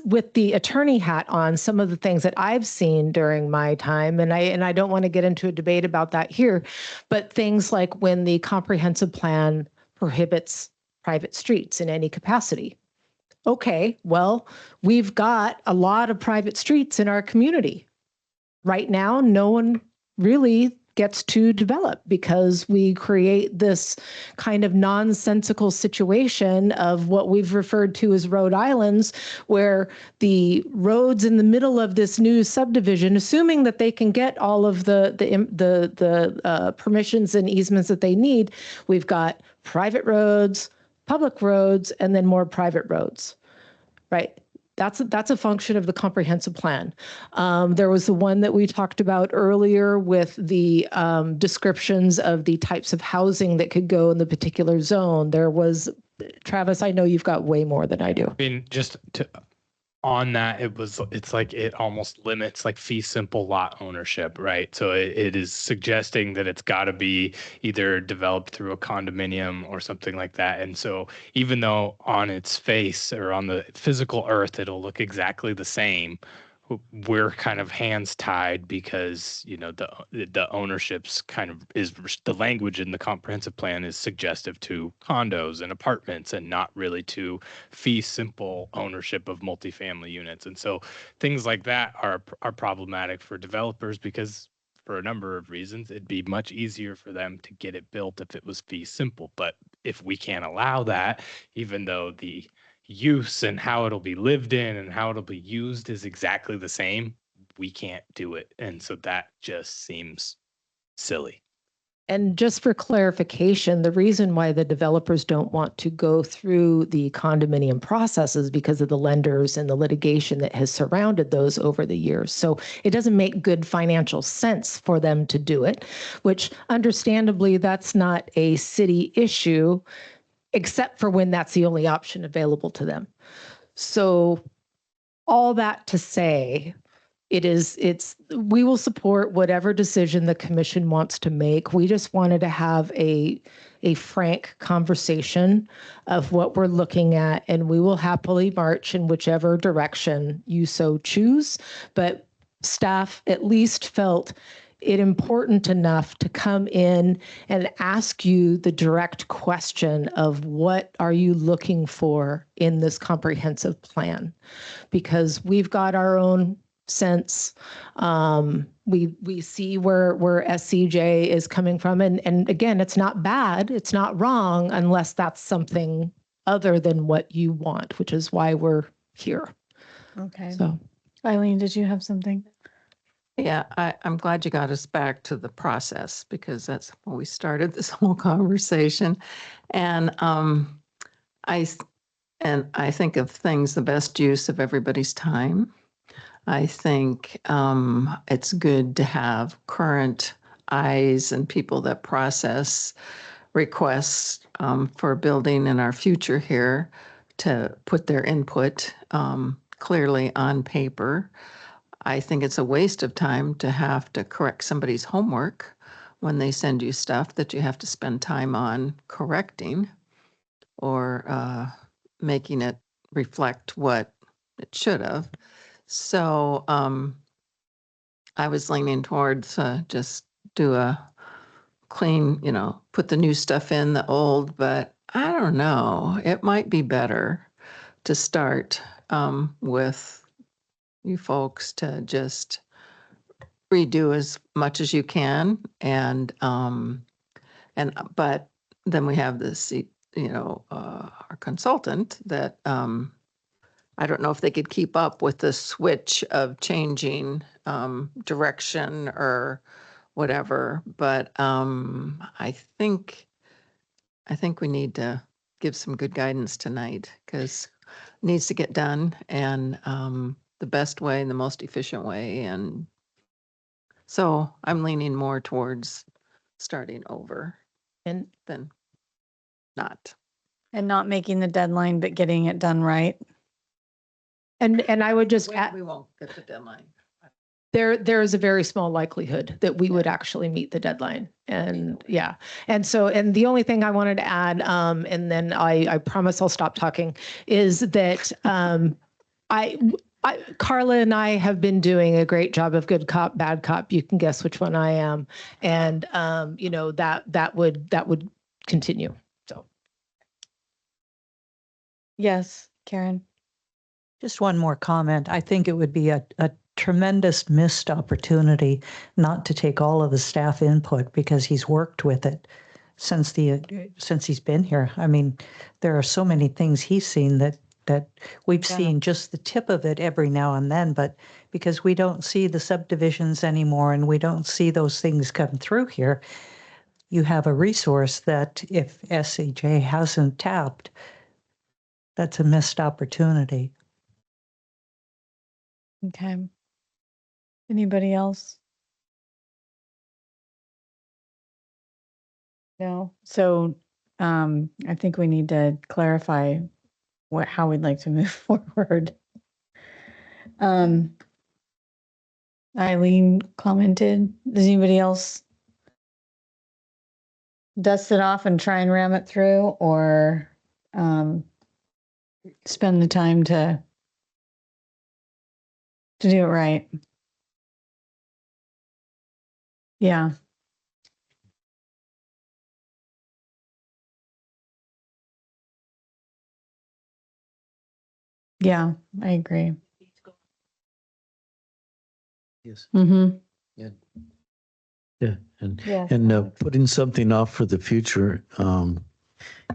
with the attorney hat on, some of the things that I've seen during my time, and I don't want to get into a debate about that here, but things like when the comprehensive plan prohibits private streets in any capacity. Okay, well, we've got a lot of private streets in our community. Right now, no one really gets to develop because we create this kind of nonsensical situation of what we've referred to as road islands, where the roads in the middle of this new subdivision, assuming that they can get all of the permissions and easements that they need, we've got private roads, public roads, and then more private roads, right? That's a function of the comprehensive plan. There was the one that we talked about earlier with the descriptions of the types of housing that could go in the particular zone. There was, Travis, I know you've got way more than I do. I mean, just on that, it's like it almost limits like fee simple lot ownership, right? So it is suggesting that it's got to be either developed through a condominium or something like that. And so even though on its face or on the physical earth it'll look exactly the same, we're kind of hands tied because the ownership's kind of is the language in the comprehensive plan is suggestive to condos and apartments and not really to fee simple ownership of multifamily units. And so things like that are problematic for developers because for a number of reasons it'd be much easier for them to get it built if it was fee simple. But if we can't allow that, even though the use and how it'll be lived in and how it'll be used is exactly the same, we can't do it. And so that just seems silly. And just for clarification, the reason why the developers don't want to go through the condominium process is because of the lenders and the litigation that has surrounded those over the years. So it doesn't make good financial sense for them to do it, which understandably, that's not a city issue, except for when that's the only option available to them. So all that to say, we will support whatever decision the commission wants to make. We just wanted to have a frank conversation of what we're looking at, and we will happily march in whichever direction you so choose. But staff at least felt it important enough to come in and ask you the direct question of what are you looking for in this comprehensive plan? Because we've got our own sense. We see where SCJ is coming from. And again, it's not bad, it's not wrong unless that's something other than what you want, which is why we're here. Okay. So Eileen, did you have something? Yeah, I'm glad you got us back to the process because that's when we started this whole conversation. And I think of things the best use of everybody's time. I think it's good to have current eyes and people that process requests for building in our future here to put their input clearly on paper. I think it's a waste of time to have to correct somebody's homework when they send you stuff that you have to spend time on correcting or making it reflect what it should have. So I was leaning towards just do a clean, put the new stuff in the old, but I don't know. It might be better to start with you folks to just redo as much as you can, but then we have this, our consultant that I don't know if they could keep up with the switch of changing direction or whatever, but I think we need to give some good guidance tonight because it needs to get done and the best way and the most efficient way. And so I'm leaning more towards starting over And than not. And not making the deadline, but getting it done right. and I would just add, We won't get the deadline. there is a very small likelihood that we would actually meet the deadline. And yeah. And so, and the only thing I wanted to add, and then I promise I'll stop talking, is that Carla and I have been doing a great job of good cop, bad cop. You can guess which one I am. And, you know, that would continue. So. Yes, Karen. Just one more comment. I think it would be a tremendous missed opportunity not to take all of the staff input because he's worked with it since he's been here. I mean, there are so many things he's seen that we've seen just the tip of it every now and then, but because we don't see the subdivisions anymore and we don't see those things come through here, you have a resource that if SCJ hasn't tapped, that's a missed opportunity. Okay. Anybody else? No. So I think we need to clarify how we'd like to move forward. Eileen commented. Does anybody else dust it off and try and ram it through, or spend the time to do it right? Yeah. Yeah, I agree. Yes. Mm-hmm. Yeah, Yes. and putting something off for the future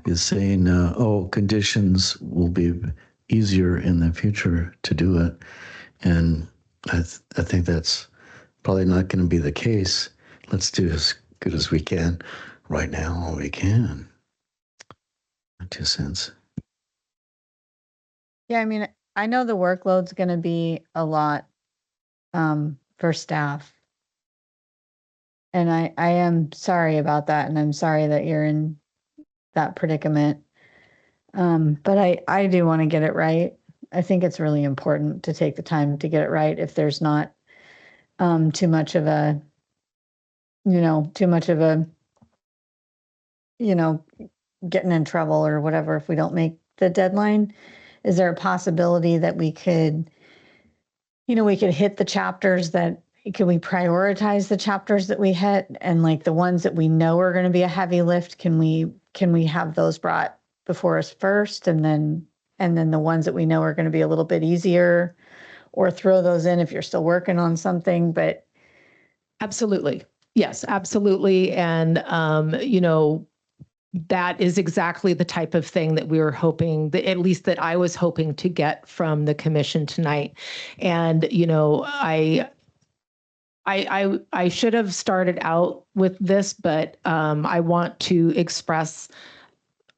is saying, conditions will be easier in the future to do it, and I think that's probably not going to be the case. Let's do as good as we can right now, all we can. My 2 cents. Yeah, I mean, I know the workload's going to be a lot for staff. And I am sorry about that. And I'm sorry that you're in that predicament. But I do want to get it right. I think it's really important to take the time to get it right if there's not too much of a, getting in trouble or whatever if we don't make the deadline. Is there a possibility that we could hit the chapters could we prioritize the chapters that we hit, and like the ones that we know are going to be a heavy lift, can we have those brought before us first, and then the ones that we know are going to be a little bit easier, or throw those in if you're still working on something, but. Absolutely. Yes, absolutely. And, that is exactly the type of thing that we were hoping, that at least that I was hoping to get from the commission tonight. And, I should have started out with this, but I want to express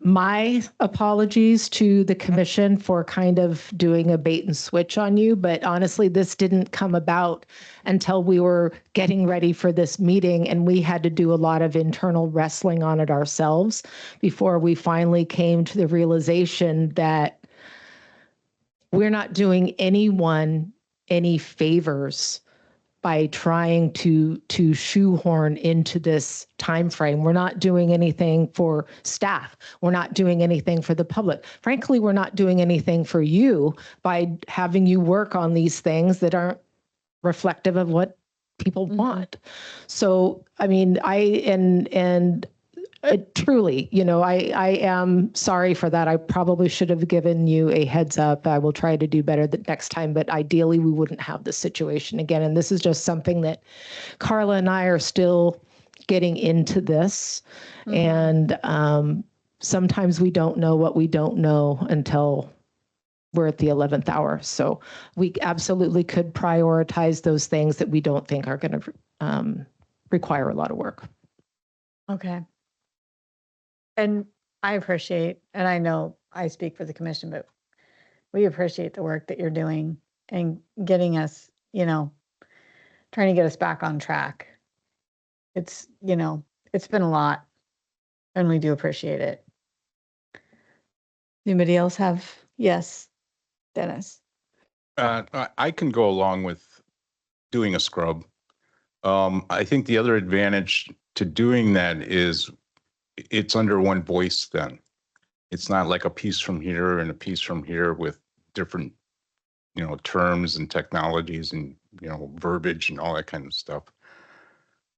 my apologies to the commission for kind of doing a bait and switch on you. But honestly, this didn't come about until we were getting ready for this meeting, and we had to do a lot of internal wrestling on it ourselves before we finally came to the realization that we're not doing anyone any favors by trying to shoehorn into this time frame. We're not doing anything for staff. We're not doing anything for the public. Frankly, we're not doing anything for you by having you work on these things that aren't reflective of what people want. So, I mean, truly, I am sorry for that. I probably should have given you a heads up. I will try to do better the next time, but ideally we wouldn't have this situation again. And this is just something that Carla and I are still getting into this. And sometimes we don't know what we don't know until we're at the 11th hour. So we absolutely could prioritize those things that we don't think are going to require a lot of work. Okay. And I appreciate, and I know I speak for the commission, but we appreciate the work that you're doing and getting us, trying to get us back on track. It's, it's been a lot and we do appreciate it. Anybody else have? Yes, Dennis. I can go along with doing a scrub. I think the other advantage to doing that is it's under one voice then. It's not like a piece from here and a piece from here with different, terms and technologies and, verbiage and all that kind of stuff.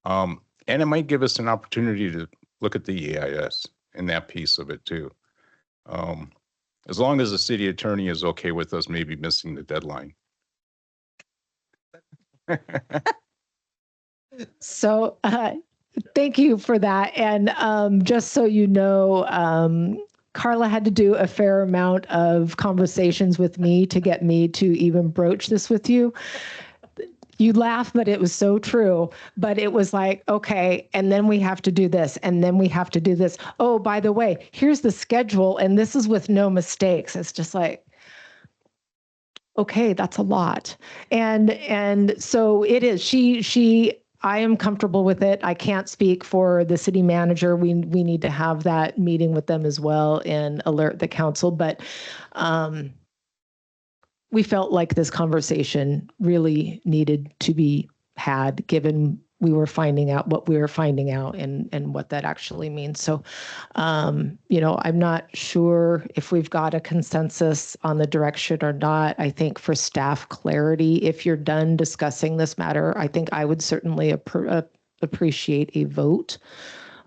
And it might give us an opportunity to look at the EIS and that piece of it too. As long as the city attorney is okay with us maybe missing the deadline. So thank you for that. And just so you know, Carla had to do a fair amount of conversations with me to get me to even broach this with you. You laugh, but it was so true. But it was like, okay, and then we have to do this, and then we have to do this. Oh, by the way, here's the schedule, and this is with no mistakes. It's just like, okay, that's a lot. And so it is. I am comfortable with it. I can't speak for the city manager. We need to have that meeting with them as well and alert the council. But we felt like this conversation really needed to be had, given we were finding out what we were finding out and what that actually means. So, I'm not sure if we've got a consensus on the direction or not. I think for staff clarity, if you're done discussing this matter, I think I would certainly appreciate a vote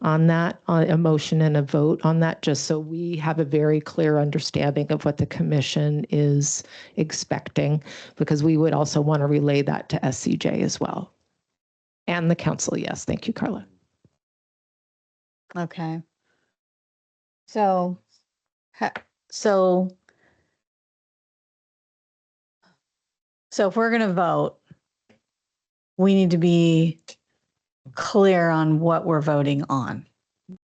on that, a motion and a vote on that, just so we have a very clear understanding of what the commission is expecting, because we would also want to relay that to SCJ as well. And the council, yes. Thank you, Carla. Okay. So if we're going to vote, we need to be clear on what we're voting on,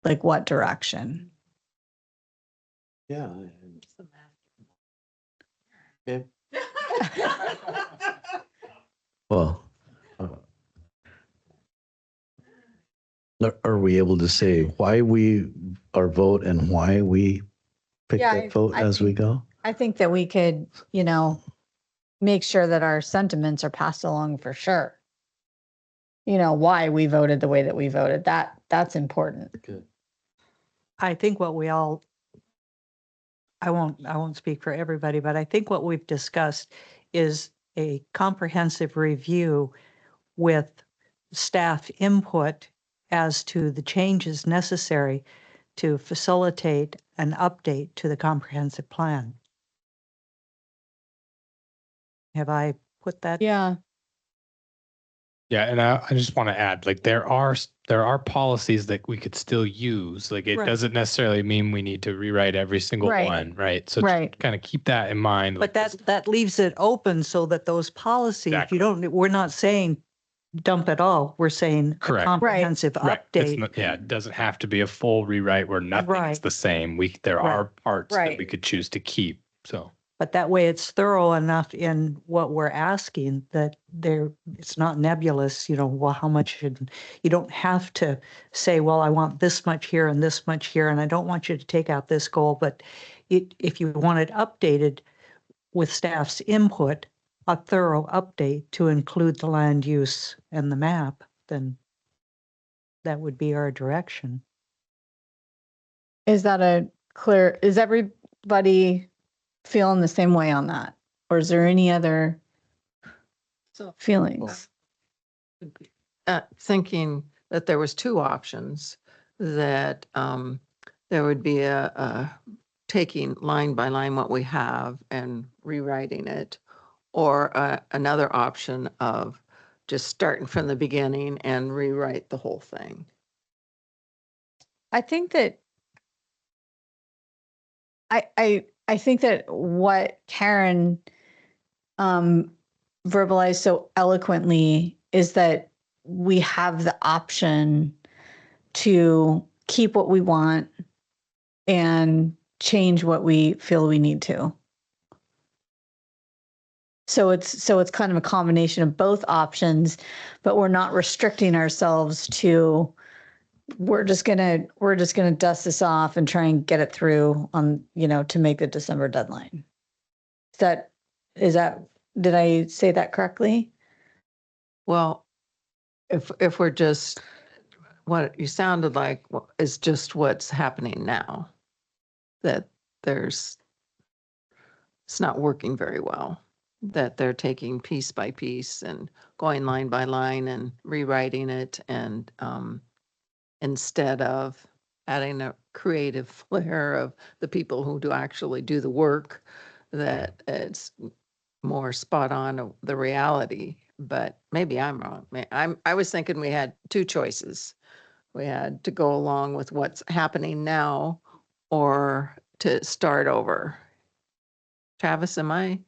like what direction. Yeah. Okay. Well, are we able to say why we our vote and why we pick Yeah, that vote I as we think- go? I think that we could, make sure that our sentiments are passed along for sure. Why we voted the way that we voted. That's important. Good. I think what we all, I won't speak for everybody, but I think what we've discussed is a comprehensive review with staff input as to the changes necessary to facilitate an update to the comprehensive plan. Have I put that? Yeah. Yeah, and I just want to add, like there are policies that we could still use. Like it Right. doesn't necessarily mean we need to rewrite every single Right. one, right? So Right. kind of keep that in mind. But that leaves it open so that those policies, Exactly. we're not saying dump it all. We're saying a Correct. comprehensive right. It's update. not, yeah, it doesn't have to be a full rewrite where nothing's Right. the same. There Right. are parts that we Right. could choose to keep. So But that way it's thorough enough in what we're asking that it's not nebulous, well, how much should, you don't have to say, well, I want this much here and this much here, and I don't want you to take out this goal, but if you want it updated with staff's input, a thorough update to include the land use and the map, then that would be our direction. Is everybody feeling the same way on that? Or is there any other feelings? Thinking that there was two options, that there would be a taking line by line what we have and rewriting it, or another option of just starting from the beginning and rewrite the whole thing. I think that I I think that what Karen verbalized so eloquently is that we have the option to keep what we want and change what we feel we need to. So it's kind of a combination of both options, but we're not restricting ourselves to we're just gonna dust this off and try and get it through on, to make the December deadline. Is that did I say that correctly? Well, if we're just, what you sounded like is just what's happening now, that it's not working very well, that they're taking piece by piece and going line by line and rewriting it, and instead of adding a creative flair of the people who do actually do the work, that it's more spot on the reality. But maybe I'm wrong. I was thinking we had two choices. We had to go along with what's happening now or to start over. Travis, am I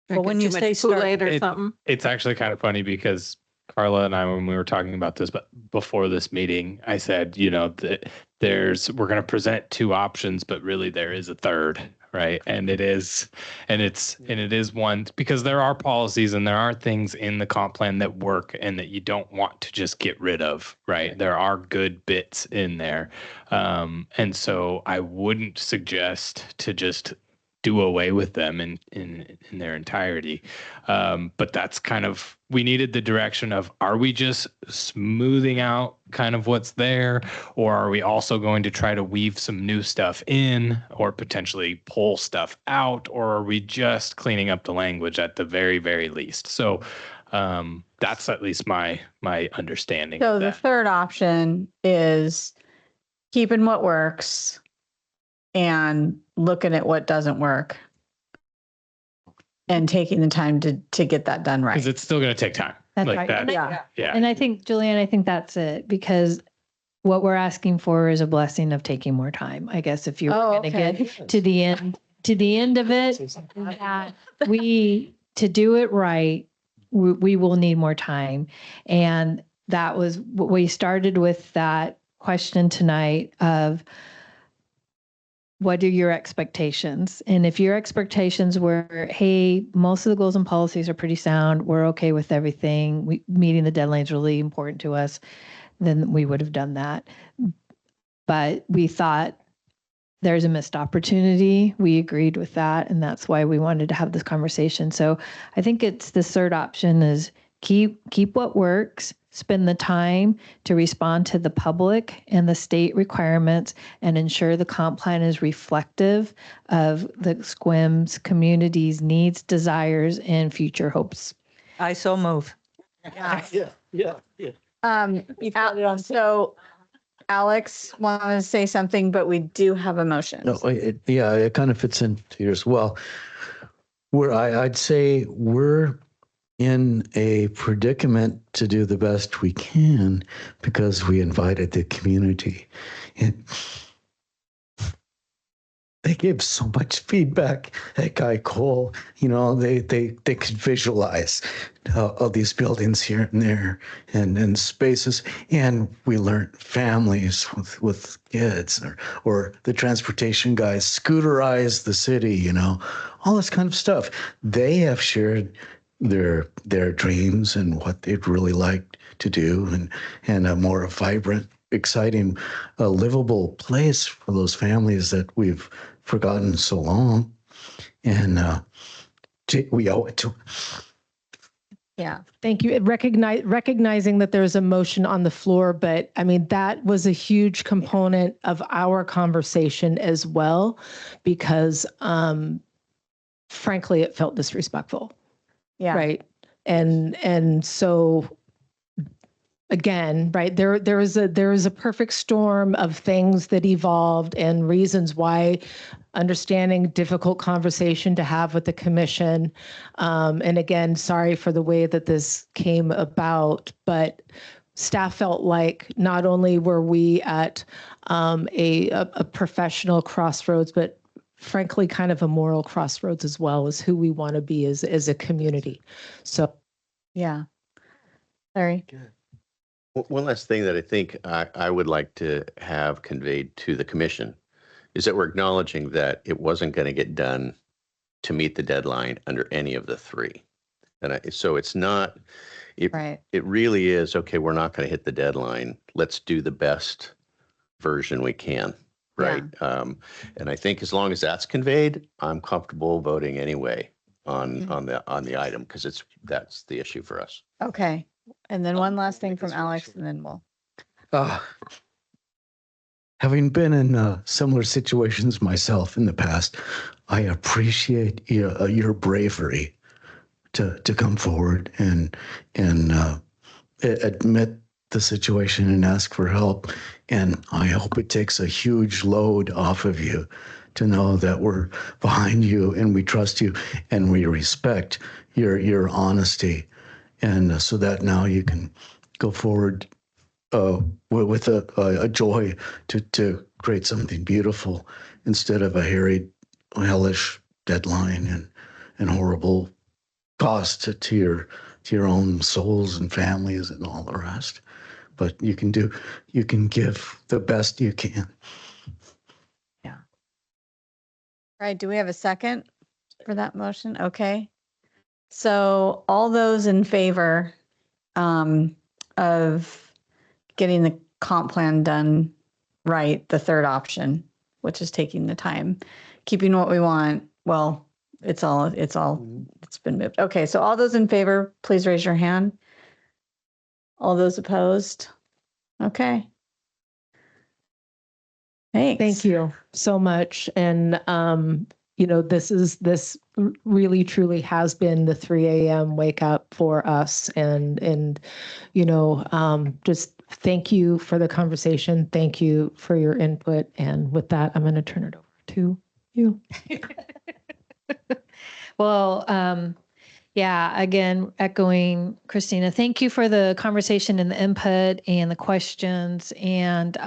Well, when drinking you too much say start- Kool-Aid or something? It's actually kind of funny because Carla and I, when we were talking about this, but before this meeting, I said, that we're going to present two options, but really there is a third, right? And it is one, because there are policies and there are things in the comp plan that work and that you don't want to just get rid of, right? There are good bits in there. And so I wouldn't suggest to just do away with them in their entirety. But that's kind of, we needed the direction of, are we just smoothing out kind of what's there? Or are we also going to try to weave some new stuff in or potentially pull stuff out? Or are we just cleaning up the language at the very, very least? So that's at least my understanding. So of the that. third option is keeping what works and looking at what doesn't work and taking the time to get that done right. Because it's still going to take time. That's like right. that. Yeah. And I think, Julianne, I think that's it, because what we're asking for is a blessing of taking more time. I guess if you're going to get to the end of it, that to do it right, we will need more time. And that was what we started with, that question tonight of, what are your expectations? And if your expectations were, hey, most of the goals and policies are pretty sound, we're okay with everything, meeting the deadline is really important to us, then we would have done that. But we thought there's a missed opportunity. We agreed with that. And that's why we wanted to have this conversation. So I think it's the third option is keep what works, spend the time to respond to the public and the state requirements, and ensure the comp plan is reflective of the SQUIM's community's needs, desires, and future hopes. I so move. Yeah. So Alex wanted to say something, but we do have a motion. No, it kind of fits into yours. Well, I'd say we're in a predicament to do the best we can because we invited the community. And they gave so much feedback. That guy Cole, they could visualize all these buildings here and there and spaces. And we learned families with kids, or the transportation guys scooterize the city, all this kind of stuff. They have shared their dreams and what they'd really like to do, and a more vibrant, exciting, livable place for those families that we've forgotten so long. And we owe it to them. Yeah. Thank you. Recognizing that there's a motion on the floor, but I mean, that was a huge component of our conversation as well, because frankly, it felt disrespectful. Yeah. Right. And so again, right, there is a perfect storm of things that evolved and reasons why, understanding difficult conversation to have with the commission. And again, sorry for the way that this came about, but staff felt like not only were we at a professional crossroads, but frankly kind of a moral crossroads as well as who we want to be as a community. So Yeah. Larry? One last thing that I think I would like to have conveyed to the commission is that we're acknowledging that it wasn't going to get done to meet the deadline under any of the three. And so it's not, Right. it really is, okay, we're not going to hit the deadline. Let's do the best version we can, right? And I think as long as that's conveyed, I'm comfortable voting anyway on the item, because that's the issue for us. Okay. And then one last thing from Alex, and then we'll. Having been in similar situations myself in the past, I appreciate your bravery to come forward and admit the situation and ask for help. And I hope it takes a huge load off of you to know that we're behind you and we trust you and we respect your honesty. And so that now you can go forward with a joy to create something beautiful instead of a harried, hellish deadline and horrible cost to your own souls and families and all the rest. But you can give the best you can. Yeah. All right. Do we have a second for that motion? Okay. So all those in favor of getting the comp plan done right, the third option, which is taking the time, keeping what we want. Well, it's been moved. Okay. So all those in favor, please raise your hand. All those opposed? Okay. Thanks. thank you so much. And, this really truly has been the 3 a.m. wake up for us. And just thank you for the conversation. Thank you for your input. And with that, I'm going to turn it over to you. Well, yeah, again, echoing Christina, thank you for the conversation and the input and the questions. And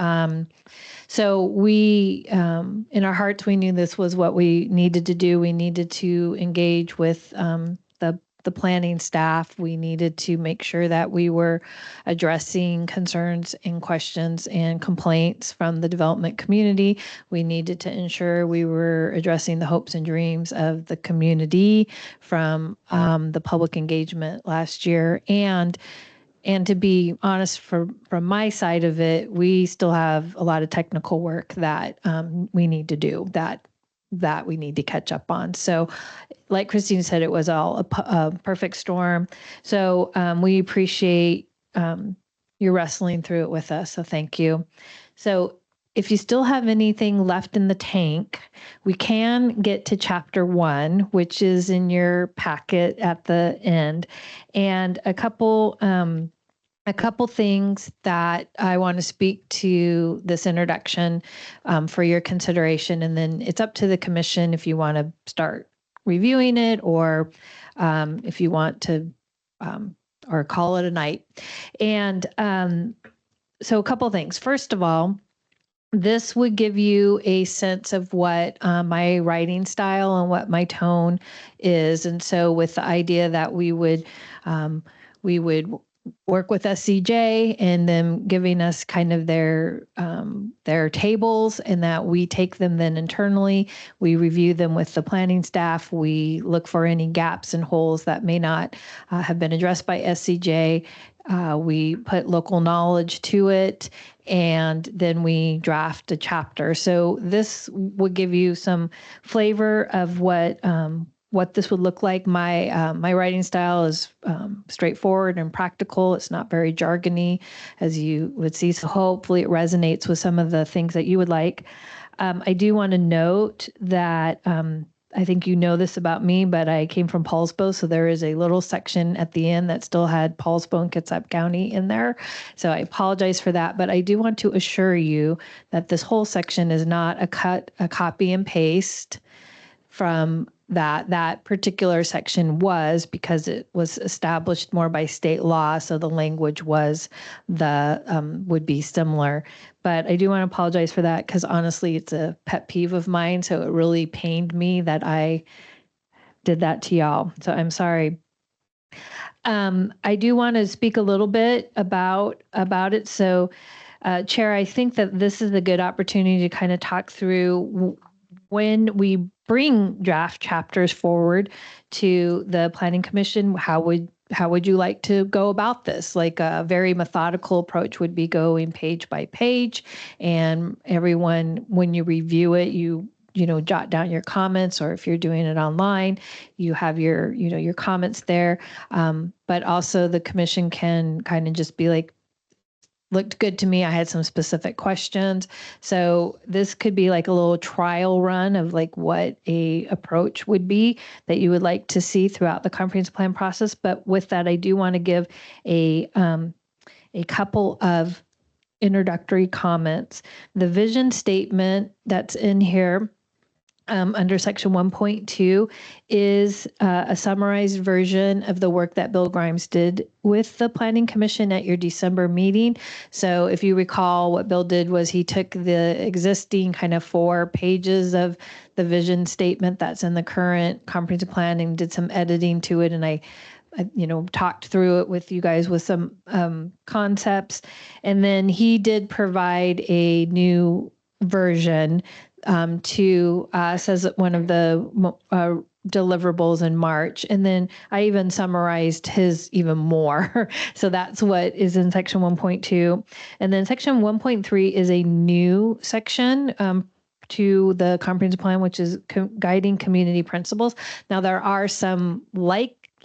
so we, in our hearts, we knew this was what we needed to do. We needed to engage with the planning staff. We needed to make sure that we were addressing concerns and questions and complaints from the development community. We needed to ensure we were addressing the hopes and dreams of the community from the public engagement last year. And to be honest, from my side of it, we still have a lot of technical work that we need to do, that we need to catch up on. So like Christine said, it was all a perfect storm. So we appreciate you wrestling through it with us. So thank you. So if you still have anything left in the tank, we can get to chapter 1, which is in your packet at the end, and a couple things that I want to speak to this introduction for your consideration. And then it's up to the commission if you want to start reviewing it or if you want to or call it a night. And so a couple things. First of all, this would give you a sense of what my writing style and what my tone is. And so with the idea that we would work with SCJ and them giving us kind of their tables, and that we take them then internally, we review them with the planning staff, we look for any gaps and holes that may not have been addressed by SCJ, we put local knowledge to it, and then we draft a chapter. So this would give you some flavor of what this would look like. My writing style is straightforward and practical. It's not very jargony, as you would see. So hopefully it resonates with some of the things that you would like. I do want to note that I think you know this about me, but I came from Paulsbo, so there is a little section at the end that still had Paulsbo and Kitsap County in there. So I apologize for that, but I do want to assure you that this whole section is not a copy and paste from that particular section was, because it was established more by state law, so the language was would be similar. But I do want to apologize for that, because honestly, it's a pet peeve of mine, so it really pained me that I did that to y'all. So I'm sorry. I do want to speak a little bit about it. So, Chair, I think that this is a good opportunity to kind of talk through when we bring draft chapters forward to the Planning Commission. How would you like to go about this? Like a very methodical approach would be going page by page, and everyone, when you review it, you jot down your comments, or if you're doing it online, you have your comments there. But also the commission can kind of just be like, looked good to me. I had some specific questions. So this could be like a little trial run of like what a approach would be that you would like to see throughout the comprehensive plan process. But with that, I do want to give a couple of introductory comments. The vision statement that's in here under section 1.2 is a summarized version of the work that Bill Grimes did with the Planning Commission at your December meeting. So if you recall, what Bill did was he took the existing kind of 4 pages of the vision statement that's in the current comprehensive plan and did some editing to it. And I talked through it with you guys with some concepts. And then he did provide a new version to us as one of the deliverables in March. And then I even summarized his even more. So that's what is in section 1.2. And then section 1.3 is a new section to the comprehensive plan, which is guiding community principles. Now, there are some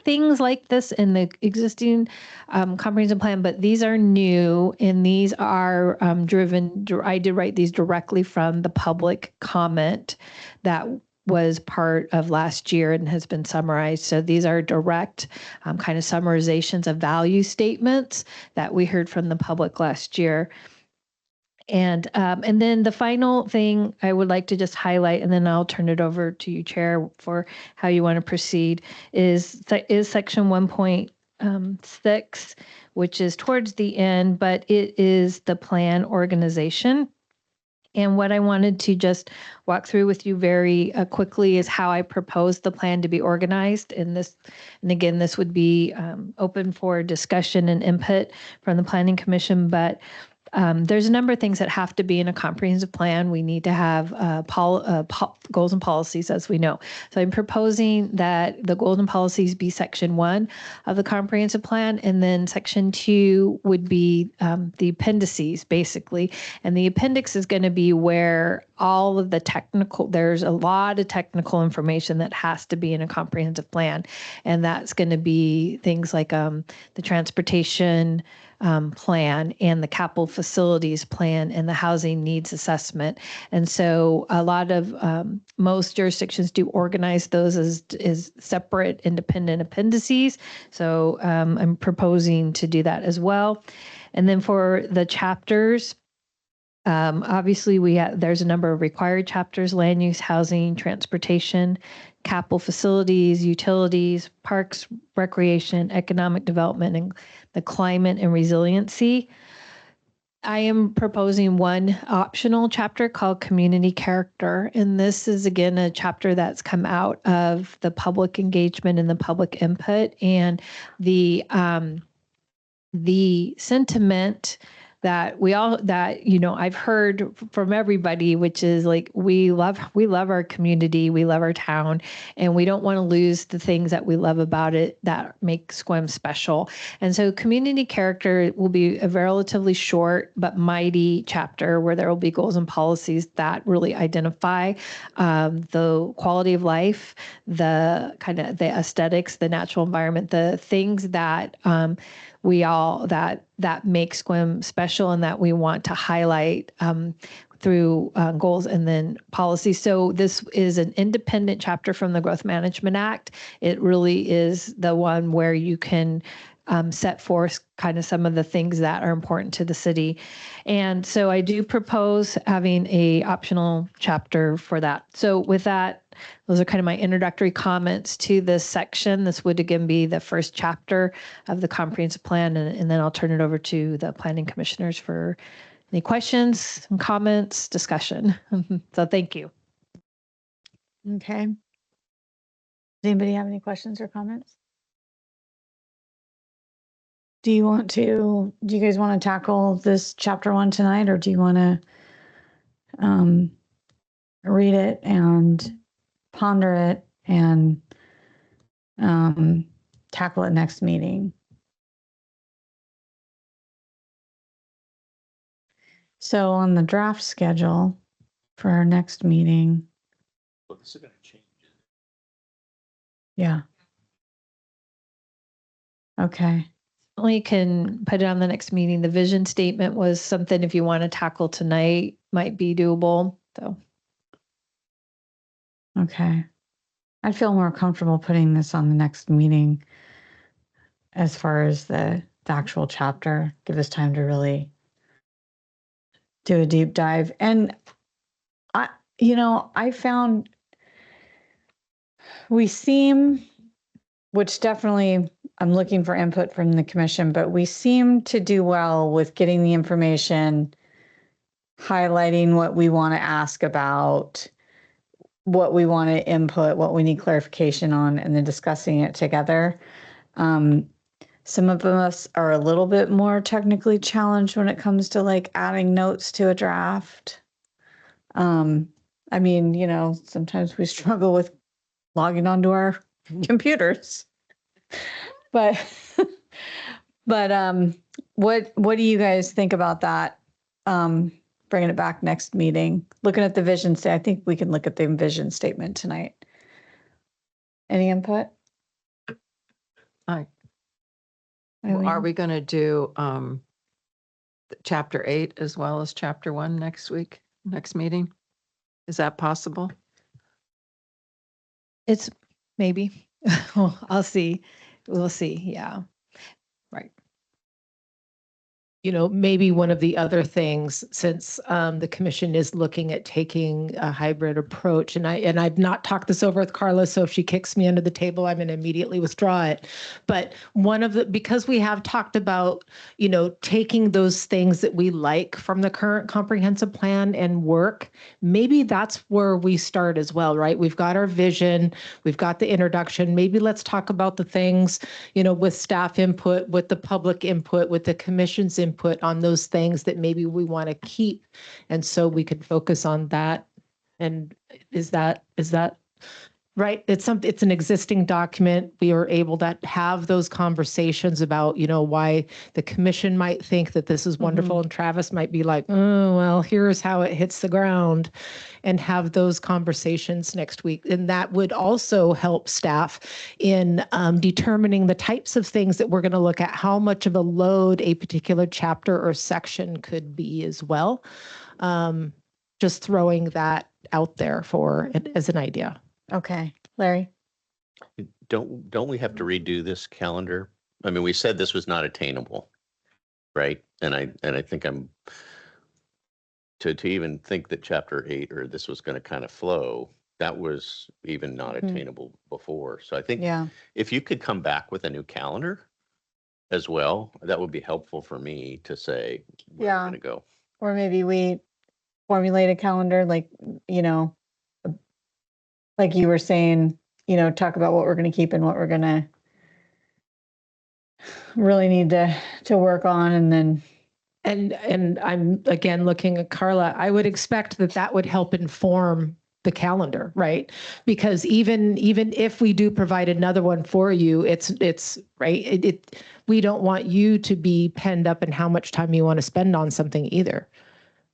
things like this in the existing comprehensive plan, but these are new, and these are I did write these directly from the public comment that was part of last year and has been summarized. So these are direct kind of summarizations of value statements that we heard from the public last year. And then the final thing I would like to just highlight, and then I'll turn it over to you, Chair, for how you want to proceed, is section 1.6, which is towards the end, but it is the plan organization. And what I wanted to just walk through with you very quickly is how I propose the plan to be organized. And again, this would be open for discussion and input from the Planning Commission, but there's a number of things that have to be in a comprehensive plan. We need to have goals and policies, as we know. So I'm proposing that the goals and policies be section 1 of the comprehensive plan, and then section 2 would be the appendices, basically. And the appendix is going to be where all of the there's a lot of technical information that has to be in a comprehensive plan. And that's going to be things like the transportation plan and the capital facilities plan and the housing needs assessment. And so a lot of most jurisdictions do organize those as separate independent appendices. So I'm proposing to do that as well. And then for the chapters, obviously there's a number of required chapters: land use, housing, transportation, capital facilities, utilities, parks, recreation, economic development, and the climate and resiliency. I am proposing one optional chapter called community character. And this is, again, a chapter that's come out of the public engagement and the public input, and the sentiment that I've heard from everybody, which is like, we love our community, we love our town, and we don't want to lose the things that we love about it that make SQUEM special. And so community character will be a relatively short but mighty chapter where there will be goals and policies that really identify the quality of life, the kind of the aesthetics, the natural environment, the things that that make SQUEM special and that we want to highlight through goals and then policy. So this is an independent chapter from the Growth Management Act. It really is the one where you can set forth kind of some of the things that are important to the city. And so I do propose having a optional chapter for that. So with that, those are kind of my introductory comments to this section. This would again be the first chapter of the comprehensive plan, and then I'll turn it over to the planning commissioners for any questions and comments, discussion. So thank you. Okay. Does anybody have any questions or comments? Do you guys want to tackle this chapter 1 tonight, or do you want to read it and ponder it and tackle it next meeting? So on the draft schedule for our next meeting, Well, this is going to change. yeah. Okay. We can put it on the next meeting. The vision statement was something, if you want to tackle tonight, might be doable. So Okay. I'd feel more comfortable putting this on the next meeting as far as the actual chapter. Give us time to really do a deep dive. And I found which definitely I'm looking for input from the commission, but we seem to do well with getting the information, highlighting what we want to ask about, what we want to input, what we need clarification on, and then discussing it together. Some of us are a little bit more technically challenged when it comes to like adding notes to a draft. Sometimes we struggle with logging onto our computers. But what do you guys think about that? Bringing it back next meeting, looking at the vision I think we can look at the vision statement tonight. Any input? Are we going to do chapter 8 as well as chapter 1 next meeting? Is that possible? it's maybe. Well, I'll see. We'll see. Yeah. Right. Maybe one of the other things, since the commission is looking at taking a hybrid approach, and I've not talked this over with Carla, so if she kicks me under the table, I'm going to immediately withdraw it. But because we have talked about, taking those things that we like from the current comprehensive plan and work, maybe that's where we start as well, right? We've got our vision, we've got the introduction. Maybe let's talk about the things, with staff input, with the public input, with the commission's input on those things that maybe we want to keep. And so we could focus on that. And is that right? It's an existing document. We are able to have those conversations about, why the commission might think that this is wonderful. And Travis might be like, oh, well, here's how it hits the ground, and have those conversations next week. And that would also help staff in determining the types of things that we're going to look at, how much of a load a particular chapter or section could be as well. Just throwing that out there as an idea. Okay, Larry. Don't we have to redo this calendar? I mean, we said this was not attainable, right? And I think to even think that chapter 8 or this was going to kind of flow, that was even not attainable before. So I think if you could come back with a new calendar as well, that would be helpful for me to say where we're going to go. Or maybe we formulate a calendar like you were saying, talk about what we're going to keep and what we're going to really need to work on. And then. And I'm again looking at Carla, I would expect that would help inform the calendar, right? Because even if we do provide another one for you, it's right. We don't want you to be penned up in how much time you want to spend on something either.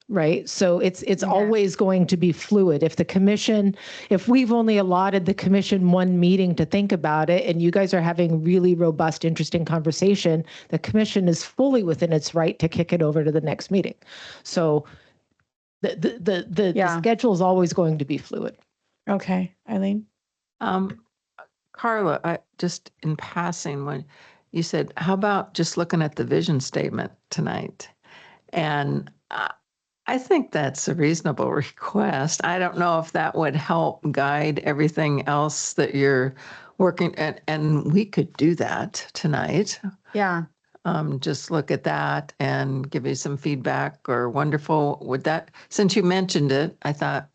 Right. So it's always going to be fluid. If we've only allotted the commission one meeting to think about it, and you guys are having really robust, interesting conversation, the commission is fully within its right to kick it over to the next meeting. So the schedule is always going to be fluid. Okay, Eileen. Carla, just in passing, when you said, how about just looking at the vision statement tonight? And I think that's a reasonable request. I don't know if that would help guide everything else that you're working at, and we could do that tonight. Yeah. Just look at that and give you some feedback or wonderful. Would that, since you mentioned it, I thought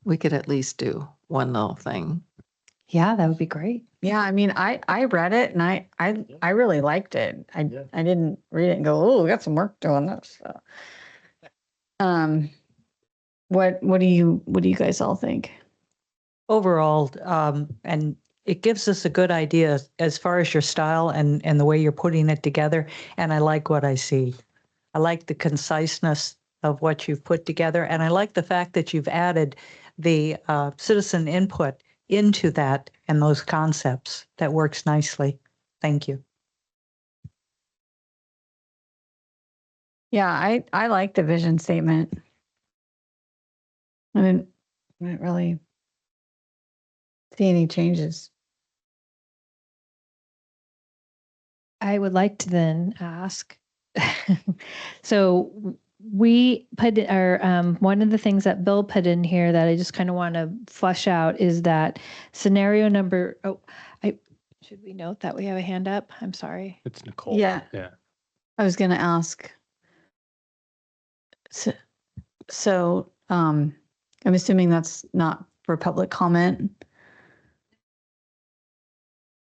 we could at least do one little thing. Yeah, that would be great. Yeah, I mean, I read it and I really liked it. I didn't read it and go, oh, we got some work doing this. So. What do you guys all think? Overall, and it gives us a good idea as far as your style and the way you're putting it together. And I like what I see. I like the conciseness of what you've put together. And I like the fact that you've added the citizen input into that and those concepts. That works nicely. Thank you. Yeah, I like the vision statement. I didn't really see any changes. I would like to then ask. So we put one of the things that Bill put in here that I just kind of want to flesh out is that scenario number. Should we note that we have a hand up? I'm sorry. It's Nicole. Yeah. Yeah. I was going to ask. So I'm assuming that's not for public comment.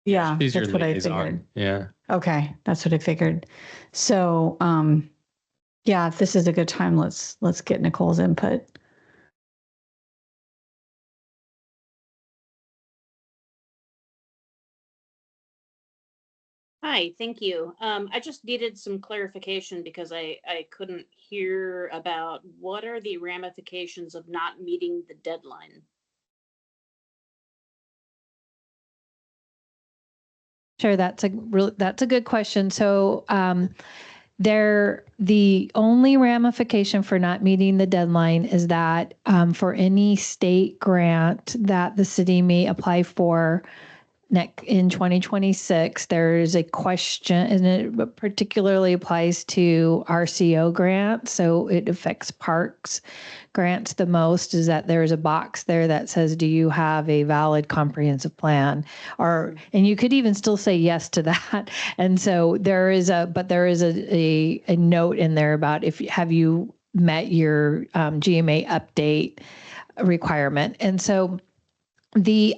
Yeah, She's your that's what I liaison. figured. Yeah. Okay, that's what I figured. So, yeah, if this is a good time, let's get Nicole's input. Hi, thank you. I just needed some clarification because I couldn't hear about what are the ramifications of not meeting the deadline. Sure, that's a good question. So the only ramification for not meeting the deadline is that for any state grant that the city may apply for in 2026, there is a question, and it particularly applies to RCO grants. So it affects parks grants the most, is that there's a box there that says, do you have a valid comprehensive plan? And you could even still say yes to that. And so there is a note in there about have you met your GMA update requirement. And so we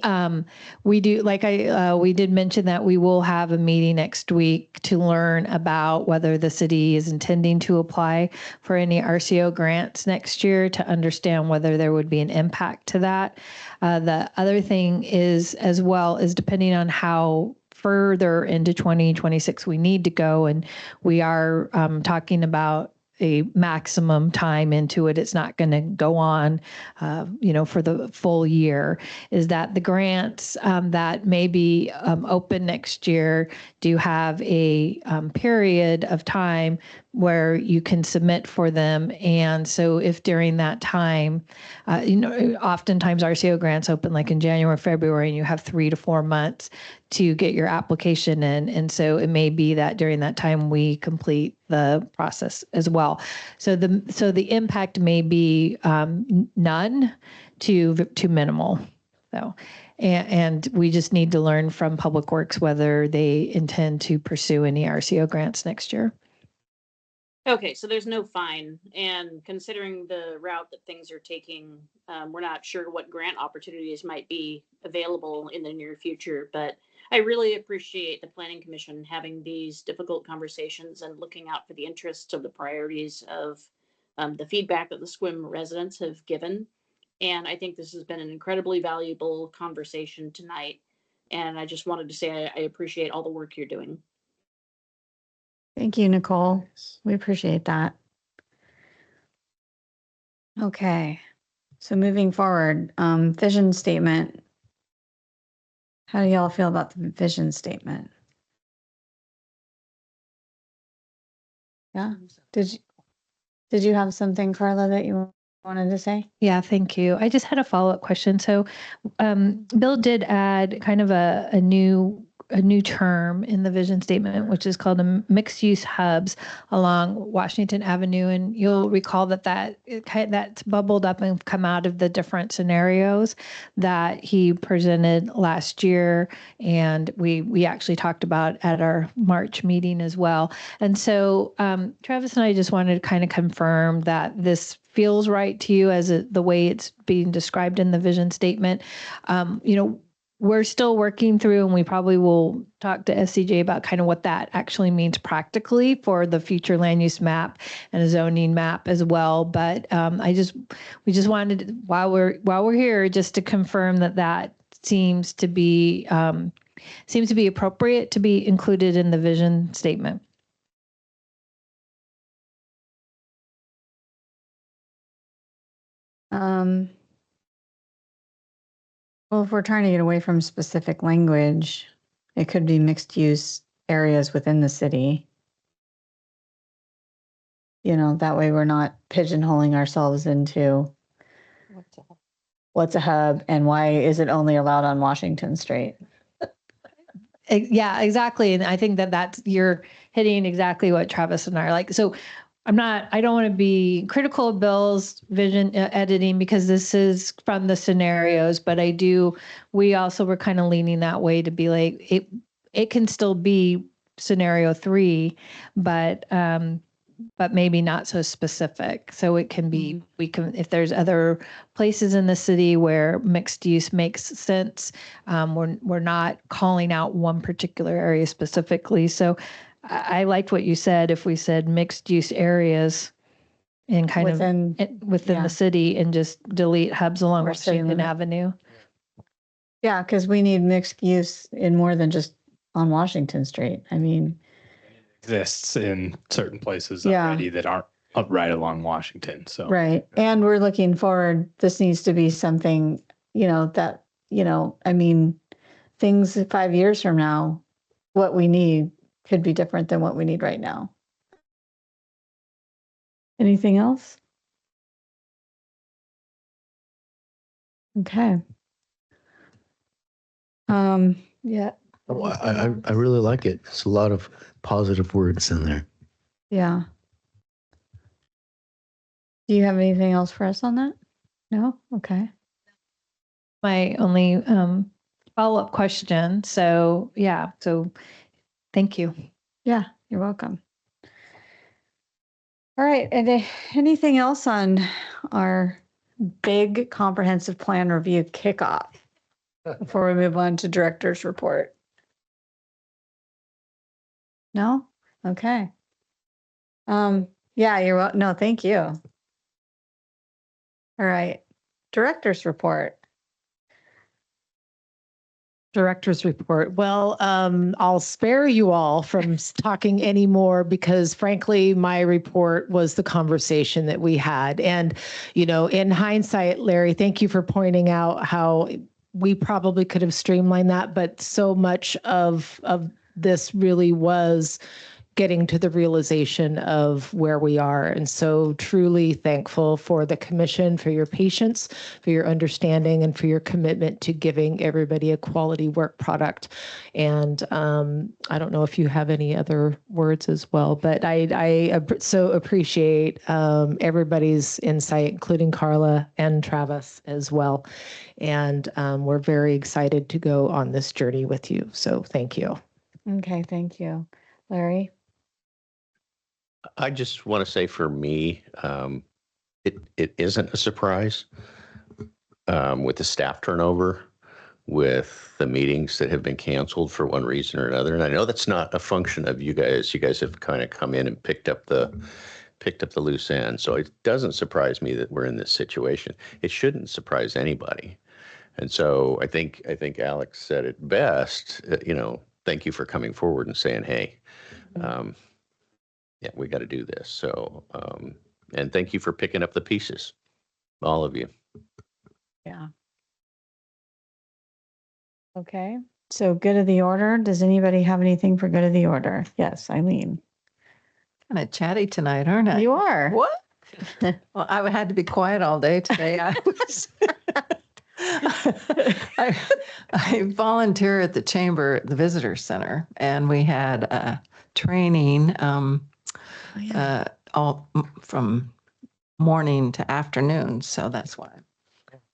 did mention that we will have a meeting next week to learn about whether the city is intending to apply for any RCO grants next year, to understand whether there would be an impact to that. The other thing is, as well, is depending on how further into 2026 we need to go, and we are talking about a maximum time into it. It's not going to go on, for the full year. Is that the grants that may be open next year do have a period of time where you can submit for them. And so if during that time, oftentimes RCO grants open like in January, February, and you have 3 to 4 months to get your application in. And so it may be that during that time we complete the process as well. So the impact may be none to minimal. So, and we just need to learn from Public Works whether they intend to pursue any RCO grants next year. Okay, so there's no fine, and considering the route that things are taking, we're not sure what grant opportunities might be available in the near future, but I really appreciate the Planning Commission having these difficult conversations and looking out for the interests of the priorities of the feedback that the SQUIM residents have given. And I think this has been an incredibly valuable conversation tonight. And I just wanted to say I appreciate all the work you're doing. Thank you, Nicole. We appreciate that. Okay, so moving forward, vision statement. How do y'all feel about the vision statement? Yeah, did you have something, Carla, that you wanted to say? Yeah, thank you. I just had a follow-up question. So Bill did add kind of a new a new term in the vision statement, which is called a mixed use hubs along Washington Avenue. And you'll recall that's bubbled up and come out of the different scenarios that he presented last year. And we actually talked about at our March meeting as well. And so Travis and I just wanted to kind of confirm that this feels right to you as the way it's being described in the vision statement. We're still working through, and we probably will talk to SCJ about kind of what that actually means practically for the future land use map and a zoning map as well. But we just wanted, while we're here, just to confirm that seems to be appropriate to be included in the vision statement. Well, if we're trying to get away from specific language, it could be mixed use areas within the city. That way we're not pigeonholing ourselves into what's a hub and why is it only allowed on Washington Street? Yeah, exactly. And I think you're hitting exactly what Travis and I are like. So I don't want to be critical of Bill's vision editing because this is from the scenarios, but we also were kind of leaning that way to be like, it can still be scenario 3, but maybe not so specific. So it can be, if there's other places in the city where mixed use makes sense, we're not calling out one particular area specifically. So I liked what you said, if we said mixed use areas and kind within the city and just delete hubs along Washington Avenue. Yeah, because we need mixed use in more than just on Washington Street. I mean, exists in certain places already that aren't up right along Washington. So right. And we're looking forward, this needs to be something, things 5 years from now, what we need could be different than what we need right now. Anything else? Okay. Yeah. Oh, I really like it. It's a lot of positive words in there. Yeah. Do you have anything else for us on that? No? Okay. My only follow-up question. So thank you. Yeah, you're welcome. All right. And anything else on our big comprehensive plan review kickoff before we move on to director's report? No? Okay. Yeah, you're welcome. No, thank you. All right. Director's report. Director's report. Well, I'll spare you all from talking anymore because frankly, my report was the conversation that we had. And, in hindsight, Larry, thank you for pointing out how we probably could have streamlined that, but so much of this really was getting to the realization of where we are. And so truly thankful for the commission, for your patience, for your understanding, and for your commitment to giving everybody a quality work product. And I don't know if you have any other words as well, but I so appreciate everybody's insight, including Carla and Travis as well. And we're very excited to go on this journey with you. So thank you. Okay, thank you. Larry? I just want to say for me, it isn't a surprise with the staff turnover, with the meetings that have been canceled for one reason or another. And I know that's not a function of you guys. You guys have kind of come in and picked up the loose end. So it doesn't surprise me that we're in this situation. It shouldn't surprise anybody. And so I think Alex said it best. Thank you for coming forward and saying, hey. Yeah, we got to do this. So, and thank you for picking up the pieces, all of you. Yeah. Okay. So good of the order. Does anybody have anything for good of the order? Yes, Eileen. Kind of chatty tonight, aren't I? You are. What? Well, I had to be quiet all day today. I volunteer at the chamber, at the visitor center, and we had a training all from morning to afternoon. So that's why.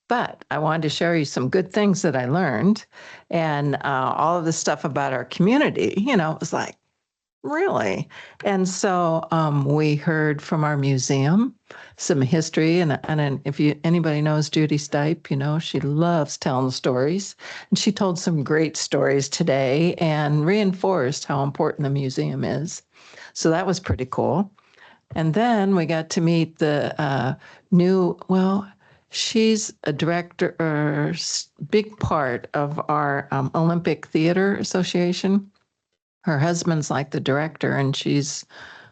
But I wanted to share you some good things that I learned, and all of the stuff about our community. It was like, really? And so we heard from our museum some history, and if anybody knows Judy Stipe, she loves telling stories, and she told some great stories today and reinforced how important the museum is. So that was pretty cool. And then we got to meet the she's a director, or big part of our Olympic Theater Association. Her husband's like the director, and she's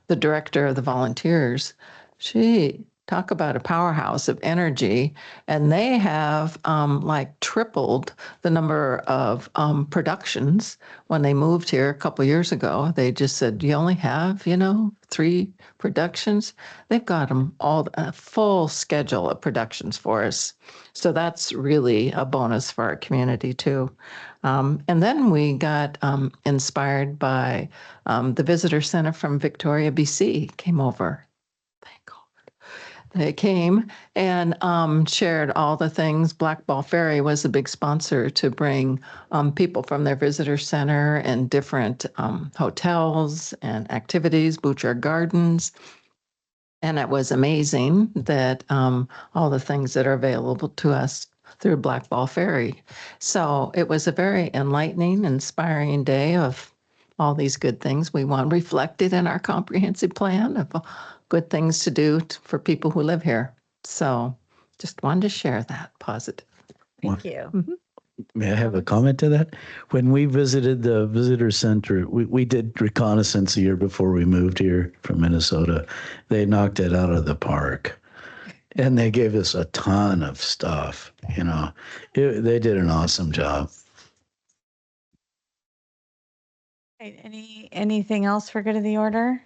the director of the volunteers. She talk about a powerhouse of energy, and they have like tripled the number of productions. When they moved here a couple of years ago, they just said, you only have 3 productions. They've got them all, a full schedule of productions for us. So that's really a bonus for our community too. And then we got inspired by the visitor center from Victoria, BC came over. Thank God. They came and shared all the things. Black Ball Ferry was a big sponsor to bring people from their visitor center and different hotels and activities, Bouchard Gardens. And it was amazing that all the things that are available to us through Black Ball Ferry. So it was a very enlightening, inspiring day of all these good things we want reflected in our comprehensive plan of good things to do for people who live here. So just wanted to share that positive. Thank you. Mhm. May I have a comment to that? When we visited the visitor center, we did reconnaissance a year before we moved here from Minnesota. They knocked it out of the park. And they gave us a ton of stuff, They did an awesome job. Right, anything else for good of the order?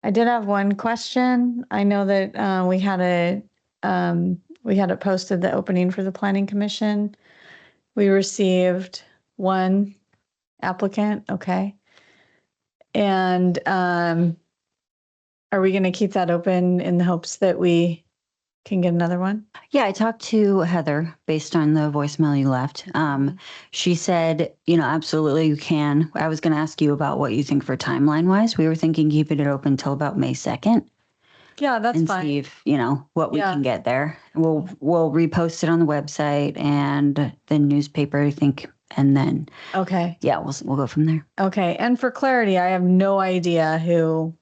I did have one question. I know that we had it posted, the opening for the Planning Commission. We received one applicant, okay. And are we going to keep that open in the hopes that we can get another one? Yeah, I talked to Heather based on the voicemail you left. She said, absolutely you can. I was going to ask you about what you think for timeline wise. We were thinking keeping it open till about May 2nd. Yeah, that's and fine. see if, what we Yeah. can get there. We'll repost it on the website and the newspaper, I think. And then, Okay. yeah, we'll go from there. Okay. And for clarity, I have no idea who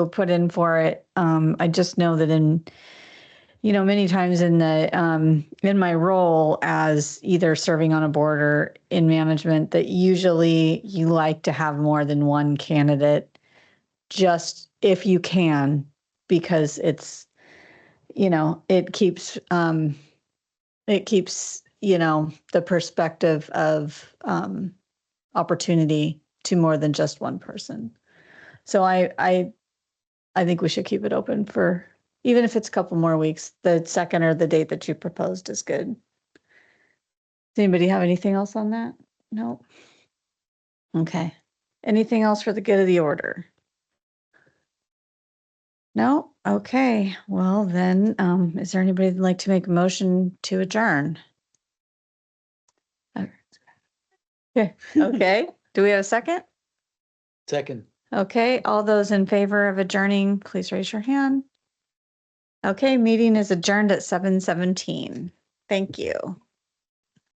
put in for it. I just know that many times in my role as either serving on a board or in management, that usually you like to have more than one candidate, just if you can, because it's, it keeps the perspective of opportunity to more than just one person. So I think we should keep it open for, even if it's a couple more weeks. The second or the date that you proposed is good. Does anybody have anything else on that? No. Okay. Anything else for the good of the order? No? Okay. Well, then, is there anybody that'd like to make a motion to adjourn? Yeah. Okay. Do we have a second? Second. Okay. All those in favor of adjourning, please raise your hand. Okay. Meeting is adjourned at 7:17. Thank you.